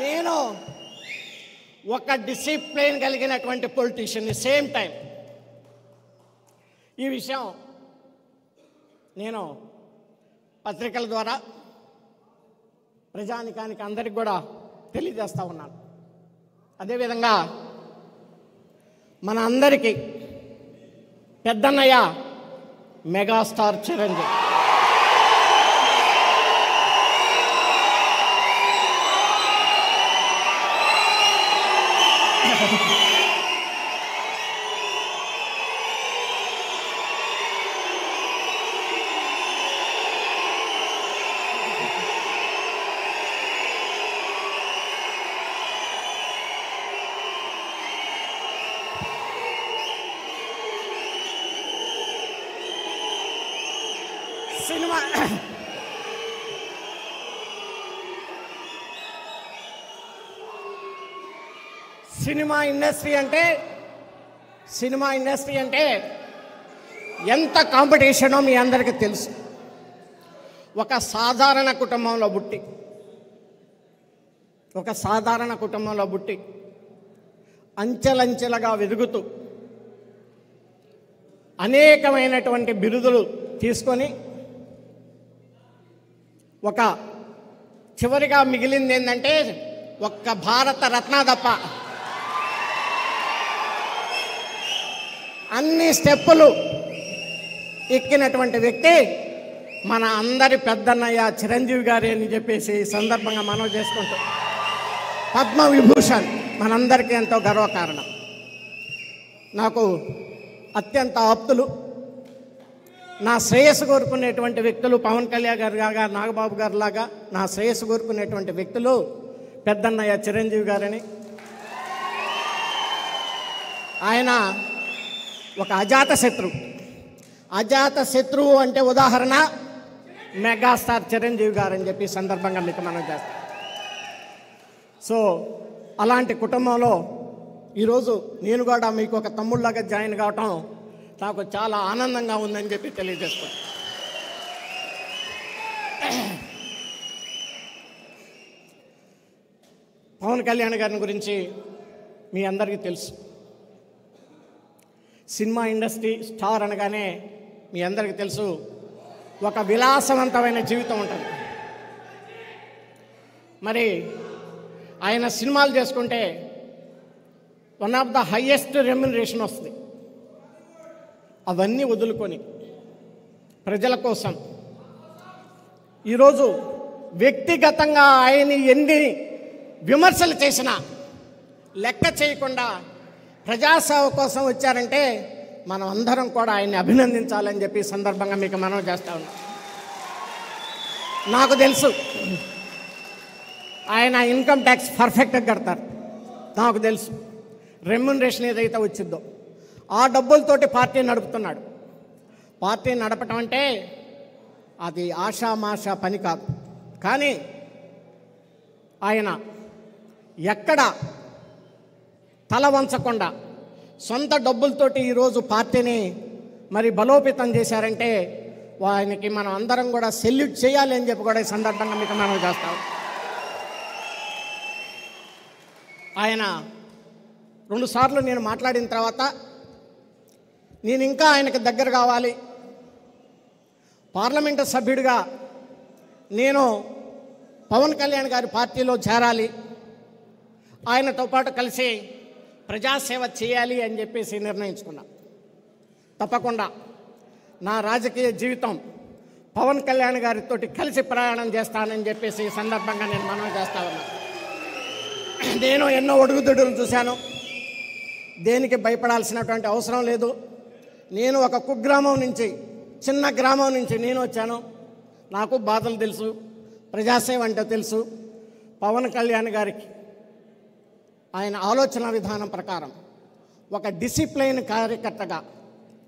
నేను ఒక డిసిప్లిన్ కలిగినటువంటి పొలిటీషియన్. సేమ్ టైం ఈ విషయం నేను పత్రికల ద్వారా, ప్రజానికానికి అందరికి కూడా తెలియజేస్తూ ఉన్నాను. అదేవిధంగా మన అందరికీ పెద్దన్నయ్య మెగాస్టార్ చిరంజీవి. సినిమా ఇండస్ట్రీ అంటే ఎంత కాంపిటీషనో మీ అందరికీ తెలుసు. ఒక సాధారణ కుటుంబంలో పుట్టి అంచెలంచెలుగా వెదుగుతూ అనేకమైనటువంటి బిరుదులు తీసుకొని ఒక చివరిగా మిగిలింది ఏంటంటే ఒక్క భారత రత్న తప్ప అన్ని స్టెప్పులు ఎక్కినటువంటి వ్యక్తి మన అందరి పెద్దన్నయ్య చిరంజీవి గారి అని చెప్పేసి ఈ సందర్భంగా మనం చేసుకుంటాం. పద్మవిభూషణ్ మనందరికీ ఎంతో గర్వకారణం. నాకు అత్యంత ఆప్తులు, నా శ్రేయస్సు కోరుకునేటువంటి వ్యక్తులు పవన్ కళ్యాణ్ గారు లాగా, నాగబాబు గారు లాగా నా శ్రేయస్సు కోరుకునేటువంటి వ్యక్తులు పెద్దన్నయ్య చిరంజీవి గారని. ఆయన ఒక అజాత శత్రువు అంటే ఉదాహరణ మెగాస్టార్ చిరంజీవి గారు అని చెప్పి సందర్భంగా మీకు మనం చేస్తాం. సో అలాంటి కుటుంబంలో ఈరోజు నేను కూడా మీకు ఒక తమ్ముళ్ళలాగా జాయిన్ కావటం నాకు చాలా ఆనందంగా ఉందని చెప్పి తెలియజేస్తాను. పవన్ కళ్యాణ్ గారి గురించి మీ అందరికీ తెలుసు. సినిమా ఇండస్ట్రీ స్టార్ అనగానే మీ అందరికీ తెలుసు ఒక విలాసవంతమైన జీవితం ఉంటుంది. మరి ఆయన సినిమాలు చేసుకుంటే one of the highest remuneration వస్తుంది. అవన్నీ వదులుకొని ప్రజల కోసం ఈరోజు వ్యక్తిగతంగా ఆయన ఎన్ని విమర్శలు చేసినా లెక్క చేయకుండా ప్రజాసేవ కోసం వచ్చారంటే మనం అందరం కూడా ఆయన్ని అభినందించాలని చెప్పి సందర్భంగా మీకు మనం చేస్తా ఉన్నాం. నాకు తెలుసు ఆయన ఇన్కమ్ ట్యాక్స్ పర్ఫెక్ట్గా కడతారు. నాకు తెలుసు రెమ్యునరేషన్ ఏదైతే వచ్చిందో ఆ డబ్బులతోటి పార్టీ నడుపుతున్నాడు. పార్టీ నడపటం అంటే అది ఆషామాషా పని కాదు. కానీ ఆయన ఎక్కడ తల వంచకుండా సొంత డబ్బులతోటి ఈరోజు పార్టీని మరి బలోపేతం చేశారంటే ఆయనకి మనం అందరం కూడా సెల్యూట్ చేయాలి అని చెప్పి కూడా ఈ సందర్భంగా మీకు మనం చేస్తాం. ఆయన 2 సార్లు నేను మాట్లాడిన తర్వాత నేను ఇంకా ఆయనకు దగ్గర కావాలి, పార్లమెంటు సభ్యుడిగా నేను పవన్ కళ్యాణ్ గారి పార్టీలో చేరాలి, ఆయనతో పాటు కలిసి ప్రజాసేవ చేయాలి అని చెప్పేసి నిర్ణయించుకున్నా. తప్పకుండా నా రాజకీయ జీవితం పవన్ కళ్యాణ్ గారితో కలిసి ప్రయాణం చేస్తానని చెప్పేసి ఈ సందర్భంగా నేను మనవి చేస్తా ఉన్నాను. నేను ఎన్నో ఒడుగుదొడులు చూశాను. దేనికి భయపడాల్సినటువంటి అవసరం లేదు. నేను ఒక కుగ్రామం నుంచి, చిన్న గ్రామం నుంచి నేను వచ్చాను. నాకు బాధలు తెలుసు, ప్రజాసేవ అంటే తెలుసు. పవన్ కళ్యాణ్ గారికి ఆయన ఆలోచన విధానం ప్రకారం ఒక డిసిప్లైన్ కార్యకర్తగా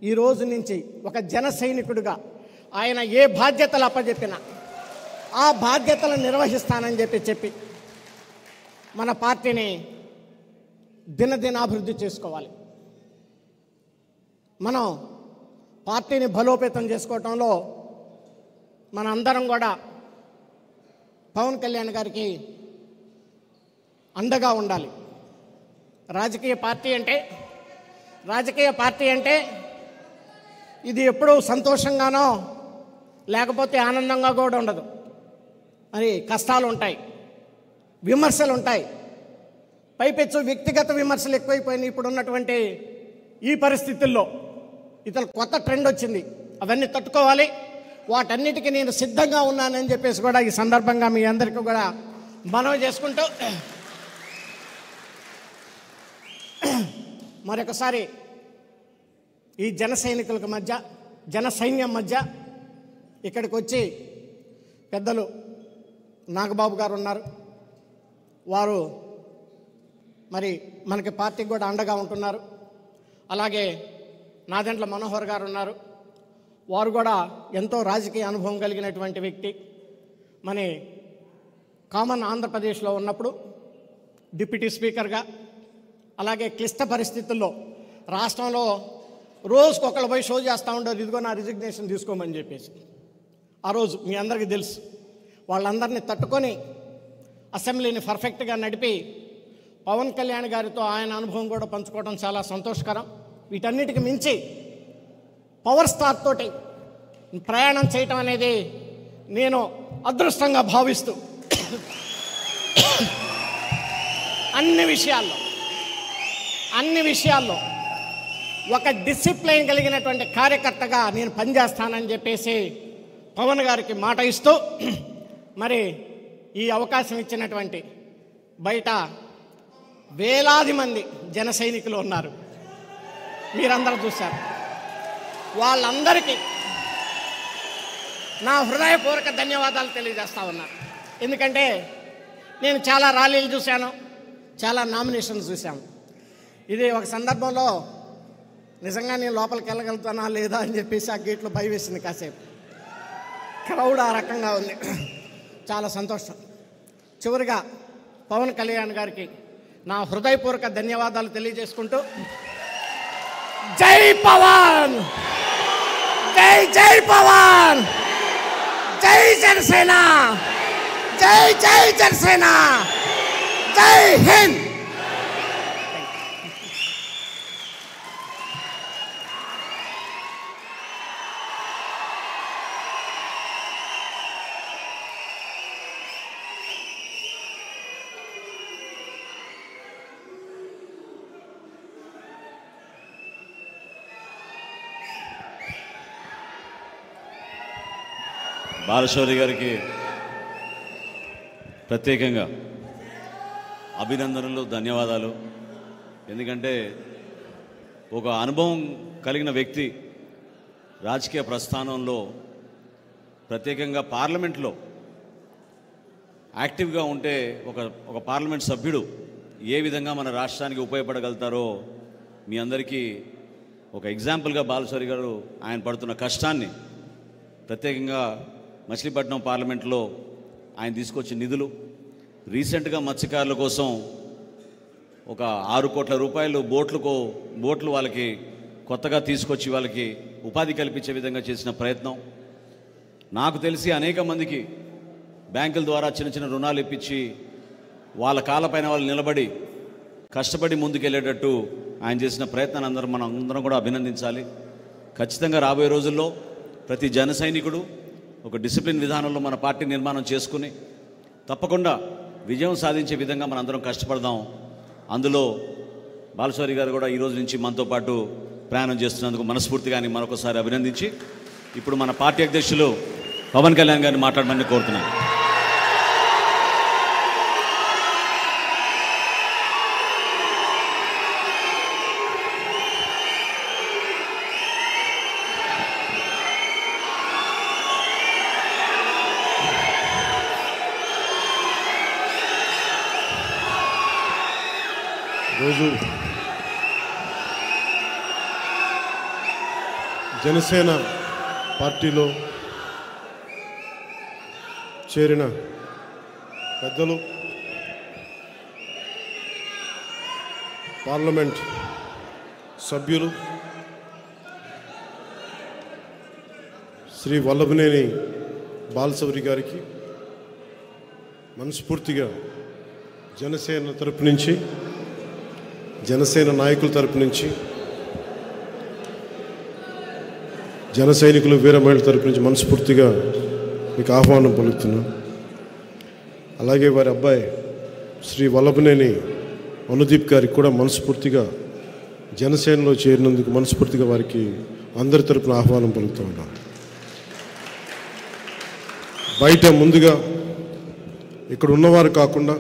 ఈ రోజు నుంచి ఒక జన సైనికుడిగా ఆయన ఏ బాధ్యతలు అప్పచెప్పినా ఆ బాధ్యతలను నిర్వహిస్తానని చెప్పి మన పార్టీని దినదినాభివృద్ధి చేసుకోవాలి. మనం పార్టీని బలోపేతం చేసుకోవటంలో మనందరం కూడా పవన్ కళ్యాణ్ గారికి అండగా ఉండాలి. రాజకీయ పార్టీ అంటే ఇది ఎప్పుడూ సంతోషంగానో లేకపోతే ఆనందంగా కూడా ఉండదు. మరి కష్టాలు ఉంటాయి, విమర్శలు ఉంటాయి, పైపెచ్చు వ్యక్తిగత విమర్శలు ఎక్కువైపోయినాయి. ఇప్పుడు ఉన్నటువంటి ఈ పరిస్థితుల్లో ఇతను కొత్త ట్రెండ్ వచ్చింది, అవన్నీ తట్టుకోవాలి, వాటన్నిటికీ నేను సిద్ధంగా ఉన్నానని చెప్పేసి కూడా ఈ సందర్భంగా మీ అందరికీ కూడా మనవి చేసుకుంటూ మరొకసారి ఈ జన సైనికులకు మధ్య, జన సైన్యం మధ్య ఇక్కడికి వచ్చి పెద్దలు నాగబాబు గారు ఉన్నారు, వారు మరి మనకి పార్టీకి కూడా అండగా ఉంటున్నారు. అలాగే నాదెండ్ల మనోహర్ గారు ఉన్నారు, వారు కూడా ఎంతో రాజకీయ అనుభవం కలిగినటువంటి వ్యక్తి. మన కామన్ ఆంధ్రప్రదేశ్లో ఉన్నప్పుడు డిప్యూటీ స్పీకర్గా, అలాగే క్లిష్ట పరిస్థితుల్లో రాష్ట్రంలో రోజుకొకళ్ళు పోయి షో చేస్తూ ఉండేది, ఇదిగో నా రిజిగ్నేషన్ తీసుకోమని చెప్పేసి. ఆ రోజు మీ అందరికీ తెలుసు. వాళ్ళందరినీ తట్టుకొని అసెంబ్లీని పర్ఫెక్ట్గా నడిపి పవన్ కళ్యాణ్ గారితో ఆయన అనుభవం కూడా పంచుకోవడం చాలా సంతోషకరం. వీటన్నిటికి మించి పవర్ స్టార్ తోటి ప్రయాణం చేయటం అనేది నేను అదృష్టంగా భావిస్తూ అన్ని విషయాల్లో ఒక డిసిప్లైన్ కలిగినటువంటి కార్యకర్తగా నేను పనిచేస్తానని చెప్పేసి పవన్ గారికి మాట ఇస్తూ, మరి ఈ అవకాశం ఇచ్చినటువంటి బయట వేలాది మంది జన సైనికులు ఉన్నారు, మీరందరూ చూశారు. వాళ్ళందరికీ నా హృదయపూర్వక ధన్యవాదాలు తెలియజేస్తా ఉన్నాను. ఎందుకంటే నేను చాలా ర్యాలీలు చూశాను, చాలా నామినేషన్స్ చూశాను. ఇది ఒక సందర్భంలో నిజంగా నేను లోపలికి వెళ్ళగలుగుతానా లేదా అని చెప్పేసి ఆ గేట్లో భయం వేసింది. కాసేపు క్రౌడ్ ఆ రకంగా ఉంది. చాలా సంతోషం. చివరిగా పవన్ కళ్యాణ్ గారికి నా హృదయపూర్వక ధన్యవాదాలు తెలియజేసుకుంటూ, జై పవన్, జై జై పవన్, జై జనసేన, జై జై జనసేన, జై హింద్. బాలశౌరి గారికి ప్రత్యేకంగా అభినందనలు, ధన్యవాదాలు. ఎందుకంటే ఒక అనుభవం కలిగిన వ్యక్తి రాజకీయ ప్రస్థానంలో, ప్రత్యేకంగా పార్లమెంట్లో యాక్టివ్గా ఉంటే ఒక పార్లమెంట్ సభ్యుడు ఏ విధంగా మన రాష్ట్రానికి ఉపయోగపడగలుగుతారో మీ అందరికీ ఒక ఎగ్జాంపుల్గా బాలశౌరి గారు ఆయన పడుతున్న కష్టాన్ని, ప్రత్యేకంగా మచిలీపట్నం పార్లమెంట్లో ఆయన తీసుకొచ్చిన నిధులు, రీసెంట్గా మత్స్యకారుల కోసం ఒక 6 కోట్ల రూపాయలు బోట్లు వాళ్ళకి కొత్తగా తీసుకొచ్చి వాళ్ళకి ఉపాధి కల్పించే విధంగా చేసిన ప్రయత్నం, నాకు తెలిసి అనేక మందికి బ్యాంకుల ద్వారా చిన్న చిన్న రుణాలు ఇప్పించి వాళ్ళ కాళ్ళపైన వాళ్ళు నిలబడి కష్టపడి ముందుకెళ్ళేటట్టు ఆయన చేసిన ప్రయత్నాన్ని మనం అందరం కూడా అభినందించాలి. ఖచ్చితంగా రాబోయే రోజుల్లో ప్రతి జన సైనికుడు ఒక డిసిప్లిన్ విధానంలో మన పార్టీ నిర్మాణం చేసుకుని తప్పకుండా విజయం సాధించే విధంగా మనం అందరం కష్టపడదాం. అందులో బాలశౌరి గారు కూడా ఈరోజు నుంచి మనతో పాటు ప్రయాణం చేస్తున్నందుకు మనస్ఫూర్తిగా మరొకసారి అభినందించి, ఇప్పుడు మన పార్టీ అధ్యక్షులు పవన్ కళ్యాణ్ గారిని మాట్లాడమని కోరుతున్నాను. రోజు జనసేన పార్టీలో చేరిన పెద్దలు, పార్లమెంట్ సభ్యులు శ్రీ వల్లభనేని బాలశౌరి గారికి మనస్ఫూర్తిగా జనసేన తరపు నుంచి, జనసేన నాయకుల తరపు నుంచి, జన సైనికులు వీర మహిళల తరపు నుంచి మనస్ఫూర్తిగా మీకు ఆహ్వానం పలుకుతున్నాను. అలాగే వారి అబ్బాయి శ్రీ వల్లభనేని అనుదీప్ గారికి కూడా మనస్ఫూర్తిగా జనసేనలో చేరినందుకు మనస్ఫూర్తిగా వారికి అందరి తరపున ఆహ్వానం పలుకుతూ ఉన్నాను. బయట ముందుగా ఇక్కడ ఉన్నవారు కాకుండా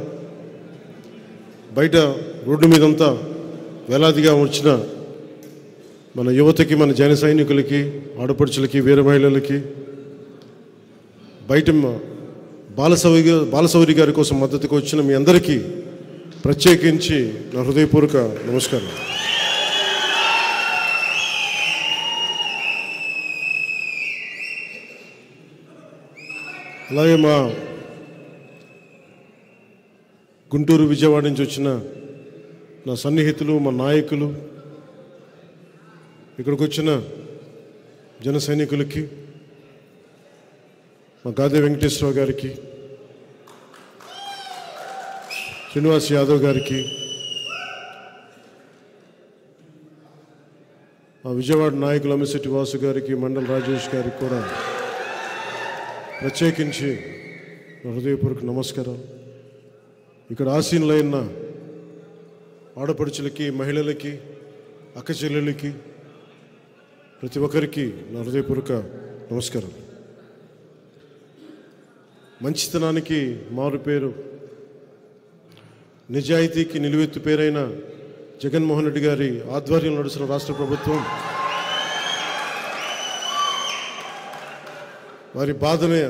బయట రోడ్డు మీదంతా వేలాదిగా వచ్చిన మన యువతకి, మన జన సైనికులకి, ఆడపడుచులకి, వీర మహిళలకి, బయట బాలశౌరి గారి కోసం మద్దతుకు వచ్చిన మీ అందరికీ ప్రత్యేకించి నా హృదయపూర్వక నమస్కారం. అలాగే మా గుంటూరు, విజయవాడ నుంచి వచ్చిన నా సన్నిహితులు, మా నాయకులు, ఇక్కడికి వచ్చిన జన సైనికులకి, మా గాదే వెంకటేశ్వరరావు గారికి, శ్రీనివాస్ యాదవ్ గారికి, మా విజయవాడ నాయకులు అమిశెట్టి వాసు గారికి, మండల రాజేష్ గారికి కూడా ప్రత్యేకించి హృదయపూర్వక నమస్కారాలు. ఇక్కడ ఆసీనులైన ఆడపడుచులకి, మహిళలకి, అక్క చెల్లెలకి, ప్రతి ఒక్కరికి నా హృదయపూర్వక నమస్కారం. మంచితనానికి మారు పేరు, నిజాయితీకి నిలువెత్తు పేరైన జగన్మోహన్ రెడ్డి గారి ఆధ్వర్యంలో నడుస్తున్న రాష్ట్ర ప్రభుత్వం వారి బాధనే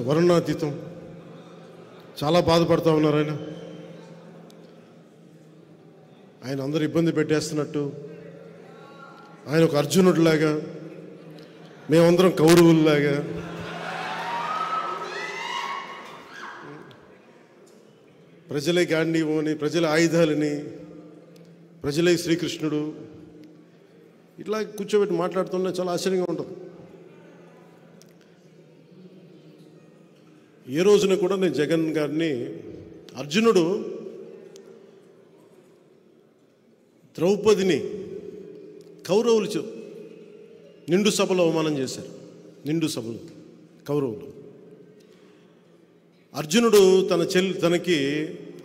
వర్ణనాతీతం. చాలా బాధపడుతూ ఉన్నారు ఆయన అందరూ ఇబ్బంది పెట్టేస్తున్నట్టు. ఆయన ఒక అర్జునుడిలాగా, మేమందరం కౌరవుల్లాగా, ప్రజలే గాంధీవని, ప్రజల ఆయుధాలని, ప్రజలే శ్రీకృష్ణుడు, ఇట్లా కూర్చోబెట్టి మాట్లాడుతుంటే చాలా ఆశ్చర్యంగా ఉంటుంది. ఏ రోజున కూడా నేను జగన్ గారిని, అర్జునుడు ద్రౌపదిని కౌరవులు నిండు సభలో అవమానం చేశారు. నిండు సభలో కౌరవులు. అర్జునుడు తనకి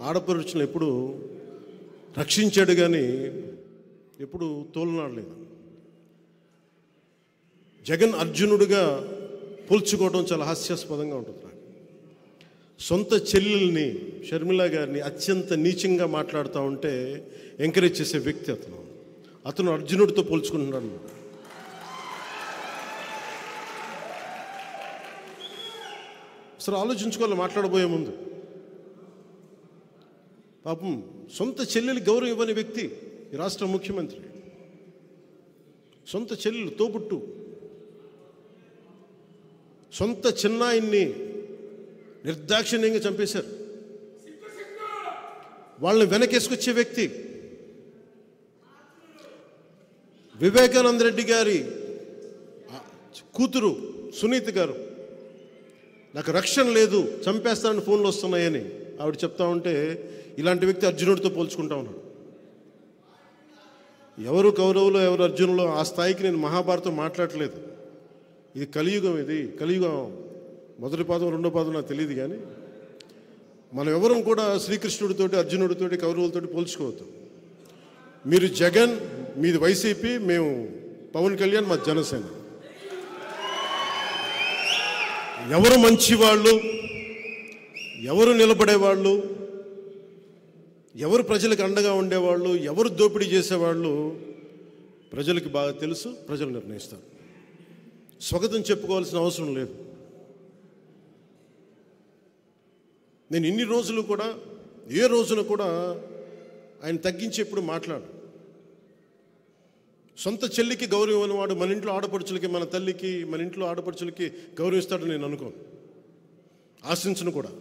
ఆడపడుచులను ఎప్పుడు రక్షించాడు కానీ ఎప్పుడు తోలనాడలేదు. జగన్ అర్జునుడిగా పోల్చుకోవడం చాలా హాస్యాస్పదంగా ఉంటుంది. సొంత చెల్లెల్ని, షర్మిల గారిని అత్యంత నీచంగా మాట్లాడుతూ ఉంటే ఎంకరేజ్ చేసే వ్యక్తి అతను అర్జునుడితో పోల్చుకుంటున్నాడు. అసలు ఆలోచించుకోవాలి మాట్లాడబోయే ముందు. పాపం సొంత చెల్లెలు గౌరవం ఇవ్వని వ్యక్తి ఈ రాష్ట్ర ముఖ్యమంత్రి. సొంత చెల్లెలు, తోబుట్టు, సొంత చిన్నాయిన్ని నిర్దాక్షిణ్యంగా చంపేశారు. వాళ్ళని వెనకేసుకొచ్చే వ్యక్తి. వివేకానంద రెడ్డి గారి కూతురు సునీత గారు, నాకు రక్షణ లేదు, చంపేస్తానని ఫోన్లు వస్తున్నాయని ఆవిడ చెప్తా ఉంటే ఇలాంటి వ్యక్తి అర్జునుడితో పోల్చుకుంటా ఉన్నాడు. ఎవరు కౌరవులు, ఎవరు అర్జునులు, ఆ స్థాయికి నేను మహాభారతం మాట్లాడలేదు. ఇది కలియుగం. ఇది కలియుగం. మొదటి పాదం, రెండో పాదం నాకు తెలియదు కానీ మనం ఎవరం కూడా శ్రీకృష్ణుడితోటి, అర్జునుడితోటి, కౌరవులతోటి పోల్చుకోవద్దు. మీరు జగన్, మీది వైసీపీ, మేము పవన్ కళ్యాణ్, మా జనసేన. ఎవరు మంచివాళ్ళు, ఎవరు నిలబడేవాళ్ళు, ఎవరు ప్రజలకు అండగా ఉండేవాళ్ళు, ఎవరు దోపిడీ చేసేవాళ్ళు ప్రజలకి బాగా తెలుసు. ప్రజలు నిర్ణయిస్తారు. స్వాగతం చెప్పుకోవాల్సిన అవసరం లేదు. నేను ఇన్ని రోజులు కూడా ఏ రోజున కూడా ఆయన తగ్గించి ఎప్పుడు మాట్లాడు. సొంత చెల్లికి గౌరవం అనేవాడు మన ఇంట్లో ఆడపడుచులకి, మన తల్లికి, మన ఇంట్లో ఆడపడుచులకి గౌరవిస్తాడని నేను అనుకోను, ఆశించను కూడా.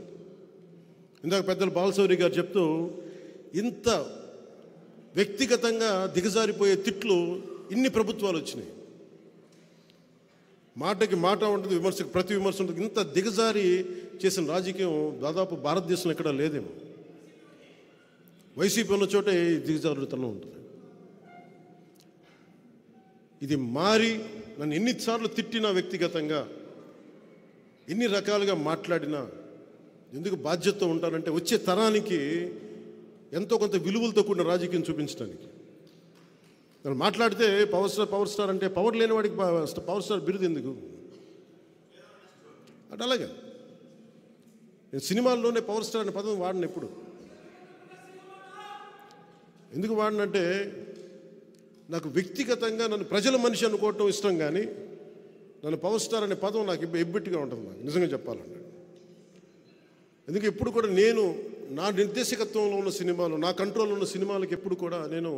ఇందాక పెద్దలు బాలశౌరి గారు చెప్తూ ఇంత వ్యక్తిగతంగా దిగజారిపోయే తిట్లు ఇన్ని ప్రభుత్వాలు వచ్చినాయి. మాటకి మాట ఉంటుంది, విమర్శకు ప్రతి విమర్శ ఉంటుంది. ఇంత దిగజారి చేసిన రాజకీయం దాదాపు భారతదేశంలో ఎక్కడా లేదేమో. వైసీపీ ఉన్న చోటే దిగజారుతనం ఉంటుంది. ఇది మారి నన్ను ఎన్నిసార్లు తిట్టినా, వ్యక్తిగతంగా ఎన్ని రకాలుగా మాట్లాడినా ఎందుకు బాధ్యతతో ఉంటానంటే వచ్చే తరానికి ఎంతో కొంత విలువలతో కూడిన రాజకీయం చూపించడానికి. నేను మాట్లాడితే పవర్ స్టార్ అంటే పవర్ లేని వాడికి పవర్ స్టార్ బిరుదు ఎందుకు అంటే అలాగే నేను సినిమాల్లోనే పవర్ స్టార్ అనే పదం వాడిన ఎప్పుడు ఎందుకు వాడినంటే నాకు వ్యక్తిగతంగా నన్ను ప్రజల మనిషి అనుకోవటం ఇష్టం, కానీ నన్ను పవర్ స్టార్ అనే పదం నాకు ఎబ్బెట్టిగా ఉంటుంది నాకు నిజంగా చెప్పాలంటే. ఎందుకు ఎప్పుడు కూడా నేను నా నిర్దేశకత్వంలో ఉన్న సినిమాలు, నా కంట్రోల్లో ఉన్న సినిమాలకు ఎప్పుడు కూడా నేను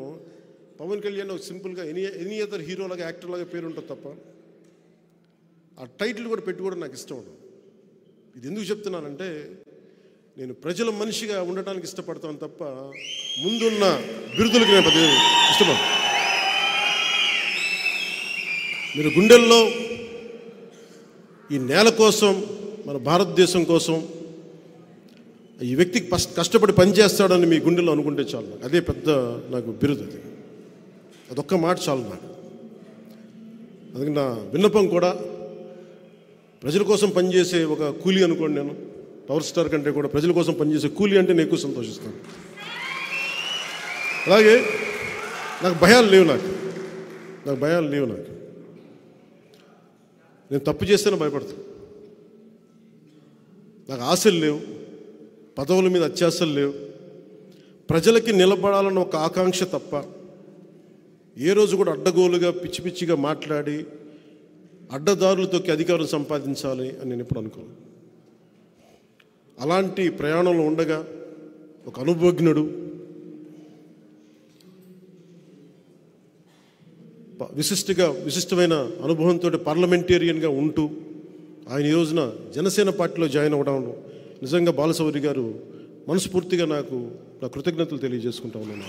పవన్ కళ్యాణ్ ఒక సింపుల్గా ఎనీ అదర్ హీరోలాగా యాక్టర్లాగా పేరు ఉంటుంది తప్ప ఆ టైటిల్ కూడా పెట్టుకోవడం నాకు ఇష్టం ఉండదు. ఇది ఎందుకు చెప్తున్నానంటే నేను ప్రజల మనిషిగా ఉండటానికి ఇష్టపడతాను తప్ప ముందున్న బిరుదులకి నేను పెద్ద ఇష్టపడను. మీరు గుండెల్లో ఈ నేల కోసం, మన భారతదేశం కోసం ఈ వ్యక్తికి కష్టపడి పనిచేస్తాడని మీ గుండెల్లో అనుకుంటే చాలు. అదే పెద్ద నాకు బిరుదు. అదొక్క మాట చాలు నాకు. అందుకే నా విన్నపం కూడా ప్రజల కోసం పనిచేసే ఒక కూలీ అనుకోండి. నేను పవర్ స్టార్ కంటే కూడా ప్రజల కోసం పనిచేసే కూలీ అంటే నేను ఎక్కువ సంతోషిస్తాను. అలాగే నాకు భయాలు లేవు. నాకు నేను తప్పు చేస్తేనే భయపడతాను. నాకు ఆశలు లేవు, పదవుల మీద అత్యాశలు లేవు. ప్రజలకి నిలబడాలన్న ఒక ఆకాంక్ష తప్ప ఏ రోజు కూడా అడ్డగోలుగా పిచ్చి పిచ్చిగా మాట్లాడి అడ్డదారులతోకి అధికారం సంపాదించాలి అని నేను ఎప్పుడు అనుకోను. అలాంటి ప్రయాణంలో ఉండగా ఒక అనుభవజ్ఞుడు, విశిష్టమైన అనుభవంతో పార్లమెంటేరియన్గా ఉంటూ ఆయన ఈ రోజున జనసేన పార్టీలో జాయిన్ అవ్వడం నిజంగా బాలశౌరి గారు మనస్ఫూర్తిగా నాకు నా కృతజ్ఞతలు తెలియజేసుకుంటా ఉన్నాను.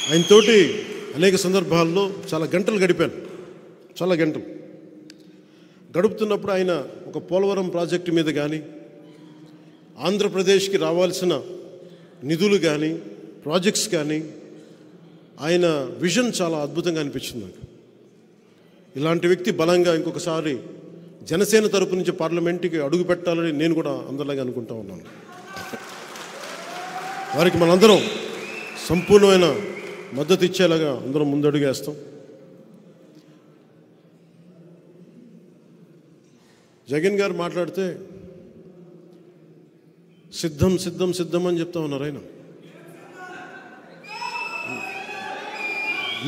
ఆయనతోటి అనేక సందర్భాల్లో చాలా గంటలు గడిపాను. గడుపుతున్నప్పుడు ఆయన ఒక పోలవరం ప్రాజెక్టు మీద కానీ, ఆంధ్రప్రదేశ్కి రావాల్సిన నిధులు కానీ, ప్రాజెక్ట్స్ కానీ ఆయన విజన్ చాలా అద్భుతంగా అనిపించింది నాకు. ఇలాంటి వ్యక్తి బలంగా ఇంకొకసారి జనసేన తరపు నుంచి పార్లమెంట్కి అడుగు పెట్టాలని నేను కూడా అందరిలాగా అనుకుంటా ఉన్నాను. వారికి మనందరం సంపూర్ణమైన మద్దతు ఇచ్చేలాగా అందరం ముందడుగు వేస్తాం. జగన్ గారు మాట్లాడితే సిద్ధం అని చెప్తా ఉన్నారు ఆయన.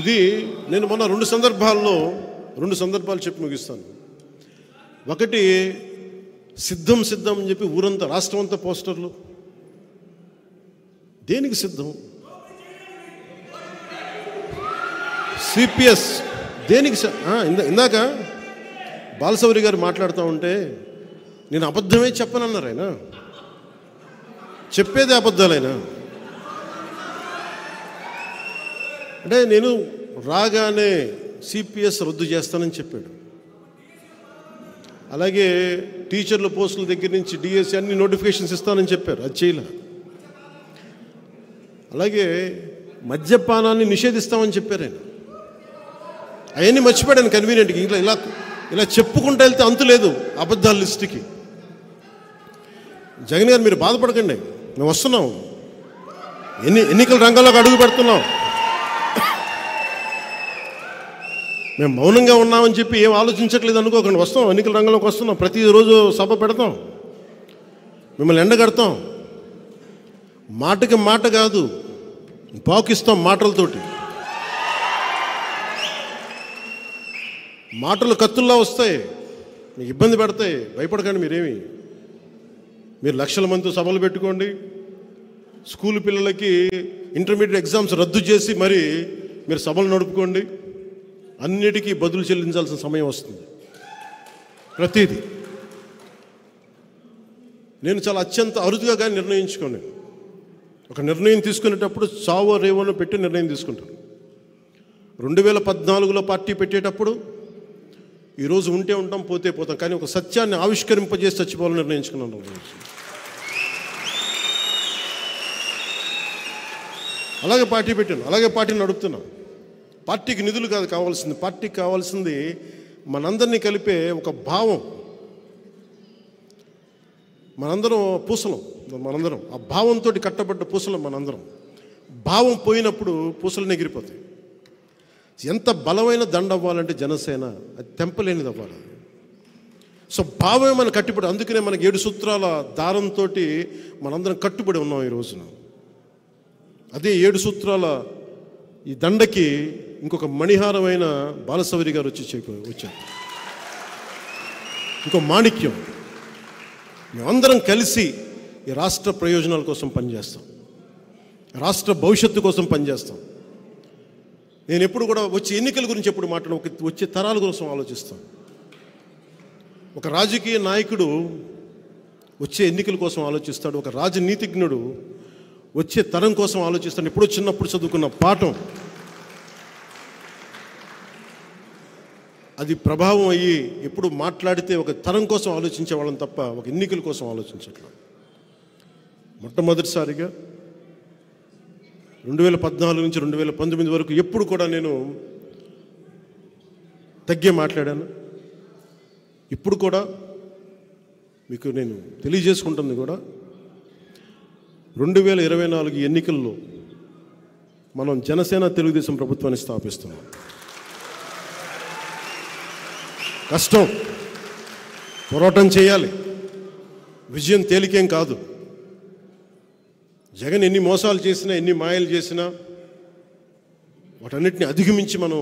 ఇది నేను మొన్న రెండు సందర్భాలు చెప్పి ముగిస్తాను. ఒకటి సిద్ధం అని చెప్పి ఊరంతా, రాష్ట్రం అంతా పోస్టర్లు. దేనికి సిద్ధం? సిపిఎస్ దేనికి? ఇందాక బాలశౌరి గారు మాట్లాడుతూ ఉంటే నేను అబద్ధమే చెప్పనన్నారు ఆయన. చెప్పేదే అబద్ధాలైనా అంటే నేను రాగానే సిపిఎస్ రద్దు చేస్తానని చెప్పాడు. అలాగే టీచర్ల పోస్టుల దగ్గర నుంచి డిఎస్సి అన్ని నోటిఫికేషన్స్ ఇస్తానని చెప్పారు, అది చేయలే. అలాగే మద్యపానాన్ని నిషేధిస్తామని చెప్పారు ఆయన. అవన్నీ మర్చిపోయాను కన్వీనియంట్గా. ఇలా చెప్పుకుంటూ వెళ్తే అంతు లేదు అబద్ధాల లిస్టుకి. జగన్ గారు మీరు బాధపడకండి, మేము వస్తున్నాం, ఎన్నికల రంగంలోకి అడుగు పెడుతున్నాం. మేము మౌనంగా ఉన్నామని చెప్పి ఏం ఆలోచించట్లేదు అనుకోకండి. వస్తాం, ఎన్నికల రంగంలోకి వస్తున్నాం. ప్రతిరోజు సభ పెడతాం, మిమ్మల్ని ఎండగడతాం. మాటకి మాట కాదు, పాకిస్తాం మాటలతోటి. మాటలు కత్తుల్లా వస్తాయి, మీకు ఇబ్బంది పెడతాయి. భయపడకండి మీరు లక్షల మందితో సభలు పెట్టుకోండి. స్కూల్ పిల్లలకి ఇంటర్మీడియట్ ఎగ్జామ్స్ రద్దు చేసి మరి మీరు సభలు నడుపుకోండి. అన్నిటికీ బదులు చెల్లించాల్సిన సమయం వస్తుంది. ప్రతిదీ నేను చాలా అత్యంత అరుదుగా కానీ నిర్ణయించుకోండి. ఒక నిర్ణయం తీసుకునేటప్పుడు చావో రేవోనో పెట్టి నిర్ణయం తీసుకుంటాను. 2014లో పార్టీ పెట్టేటప్పుడు ఈరోజు ఉంటే ఉంటాం, పోతే పోతాం, కానీ ఒక సత్యాన్ని ఆవిష్కరింపజేసి చచ్చిపోవాలని నిర్ణయించుకున్నాను. అలాగే పార్టీ పెట్టాను, అలాగే పార్టీని నడుపుతున్నాను. పార్టీకి నిధులు కాదు కావాల్సింది, పార్టీకి కావాల్సింది మనందరినీ కలిపే ఒక భావం. మనందరం పూసలం, మనందరం ఆ భావంతో కట్టబడ్డ పూసలం మనందరం. భావం పోయినప్పుడు పూసలు ఎగిరిపోతాయి. ఎంత బలమైన దండ అవ్వాలంటే జనసేన అది తెంపలేనిది అవ్వాలి. సో భావమే మనం కట్టుబడి, అందుకనే మనకి 7 సూత్రాల దారంతో మనందరం కట్టుబడి ఉన్నాం ఈ రోజున. అదే 7 సూత్రాల ఈ దండకి ఇంకొక మణిహారమైన బాలసౌరి గారు వచ్చారు. ఇంకో మాణిక్యం. మేమందరం కలిసి ఈ రాష్ట్ర ప్రయోజనాల కోసం పనిచేస్తాం, రాష్ట్ర భవిష్యత్తు కోసం పనిచేస్తాం. నేను ఎప్పుడు కూడా వచ్చే ఎన్నికల గురించి ఎప్పుడు వచ్చే తరాల కోసం ఆలోచిస్తాను. ఒక రాజకీయ నాయకుడు వచ్చే ఎన్నికల కోసం ఆలోచిస్తాడు, ఒక రాజనీతిజ్ఞుడు వచ్చే తరం కోసం ఆలోచిస్తాడు. ఎప్పుడో చిన్నప్పుడు చదువుకున్న పాఠం అది ప్రభావం అయ్యి ఎప్పుడు మాట్లాడితే ఒక తరం కోసం ఆలోచించే వాళ్ళని తప్ప ఒక ఎన్నికల కోసం ఆలోచించట్లా. మొట్టమొదటిసారిగా 2014 నుంచి 2019 వరకు ఎప్పుడు కూడా నేను తగ్గే మాట్లాడాను. ఇప్పుడు కూడా మీకు నేను తెలియజేసుకుంటుంది కూడా 2024 ఎన్నికల్లో మనం జనసేన తెలుగుదేశం ప్రభుత్వాన్ని స్థాపిస్తున్నాం. కష్టం, పోరాటం చేయాలి, విజయం తేలికేం కాదు. జగన్ ఎన్ని మోసాలు చేసినా, ఎన్ని మాయలు చేసినా వాటన్నిటిని అధిగమించి మనం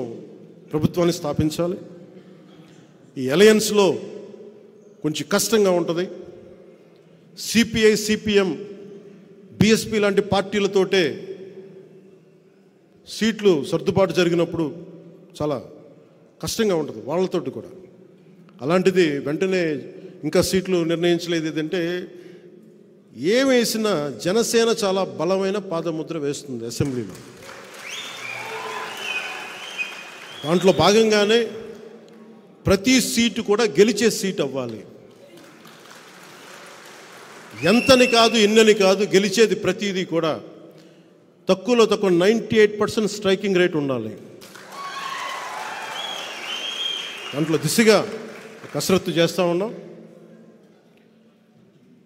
ప్రభుత్వాన్ని స్థాపించాలి. ఈ అలయన్స్లో కొంచెం కష్టంగా ఉంటుంది. సిపిఐ, సిపిఎం, బిఎస్పి లాంటి పార్టీలతోటే సీట్లు సర్దుబాటు జరిగినప్పుడు చాలా కష్టంగా ఉంటుంది వాళ్ళతోటి కూడా. అలాంటిది వెంటనే ఇంకా సీట్లు నిర్ణయించలేదు. ఏదంటే ఏం వేసినా జనసేన చాలా బలమైన పాదముద్ర వేస్తుంది అసెంబ్లీలో. దాంట్లో భాగంగానే ప్రతి సీటు కూడా గెలిచే సీట్ అవ్వాలి. ఎంతని కాదు, ఎన్నని కాదు, గెలిచేది ప్రతిదీ కూడా తక్కువలో తక్కువ 98% స్ట్రైకింగ్ రేట్ ఉండాలి. దాంట్లో దిశగా కసరత్తు చేస్తూ ఉన్నాం.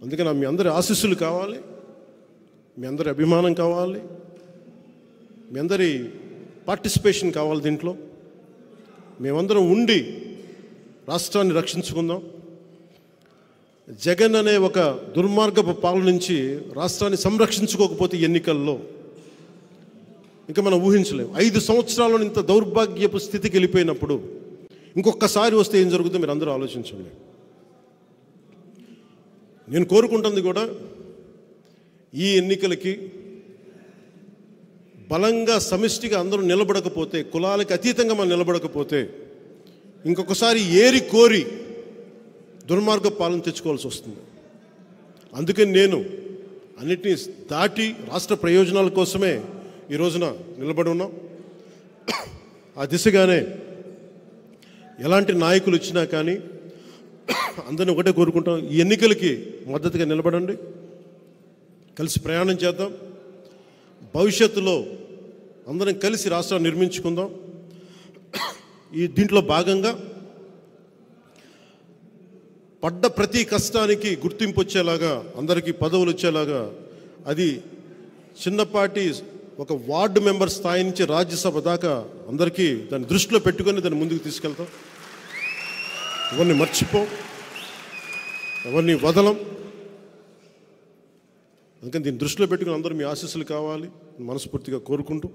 అందుకని మీ అందరి ఆశీస్సులు కావాలి, మీ అందరి అభిమానం కావాలి, మీ అందరి పార్టిసిపేషన్ కావాలి. దీంట్లో మేమందరం ఉండి రాష్ట్రాన్ని రక్షించుకుందాం. జగన్ అనే ఒక దుర్మార్గపు పాలన నుంచి రాష్ట్రాన్ని సంరక్షించుకోకపోతే ఎన్నికల్లో ఇంకా మనం ఊహించలేము. 5 సంవత్సరాల్లో ఇంత దౌర్భాగ్యపు స్థితికి వెళ్ళిపోయినప్పుడు ఇంకొకసారి వస్తే ఏం జరుగుతుందో మీరు అందరూ ఆలోచించండి. నేను కోరుకుంటుంది కూడా ఈ ఎన్నికలకి బలంగా సమిష్టిగా అందరూ నిలబడకపోతే, కులాలకు అతీతంగా మనం నిలబడకపోతే ఇంకొకసారి ఏరి కోరి దుర్మార్గ పాలన తెచ్చుకోవాల్సి వస్తుంది. అందుకని నేను అన్నిటినీ దాటి రాష్ట్ర ప్రయోజనాల కోసమే ఈ రోజున నిలబడి ఉన్నాం. ఆ దిశగానే ఎలాంటి నాయకులు వచ్చినా కానీ అందరినీ ఒకటే కోరుకుంటాం, ఈ ఎన్నికలకి మద్దతుగా నిలబడండి, కలిసి ప్రయాణం చేద్దాం, భవిష్యత్తులో అందరం కలిసి రాష్ట్రాన్ని నిర్మించుకుందాం. దీంట్లో భాగంగా పడ్డ ప్రతి కష్టానికి గుర్తింపు వచ్చేలాగా, అందరికీ పదవులు వచ్చేలాగా, అది చిన్నపాటి ఒక వార్డు మెంబర్ స్థాయి నుంచి రాజ్యసభ దాకా అందరికీ దాన్ని దృష్టిలో పెట్టుకొని దాన్ని ముందుకు తీసుకెళ్తాం. ఎవరిని మర్చిపోం, ఎవరిని వదలం. అందుకని దీన్ని దృష్టిలో పెట్టుకుని అందరూ మీ ఆశీస్సులు కావాలి మనస్ఫూర్తిగా కోరుకుంటూ,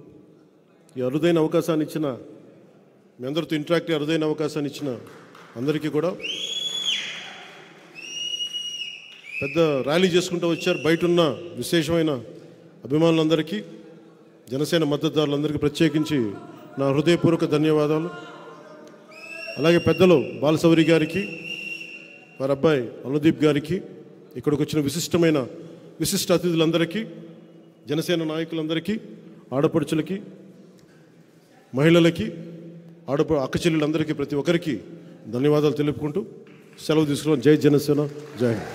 ఈ అరుదైన అవకాశాన్ని ఇచ్చిన మీ అందరితో ఇంటరాక్ట్ అరుదైన అవకాశాన్ని ఇచ్చిన అందరికీ కూడా, పెద్ద ర్యాలీ చేసుకుంటూ వచ్చారు బయట ఉన్న విశేషమైన అభిమానులందరికీ, జనసేన మద్దతుదారులందరికీ ప్రత్యేకించి నా హృదయపూర్వక ధన్యవాదాలు. అలాగే పెద్దలు బాలసౌరి గారికి, వారి అబ్బాయి అనుదీప్ గారికి, ఇక్కడికి వచ్చిన విశిష్ట అతిథులందరికీ, జనసేన నాయకులందరికీ, ఆడపడుచులకి, మహిళలకి, అక్క చెల్లెలందరికీ, ప్రతి ఒక్కరికి ధన్యవాదాలు తెలుపుకుంటూ సెలవు తీసుకున్నాం. జై జనసేన, జై హింద్.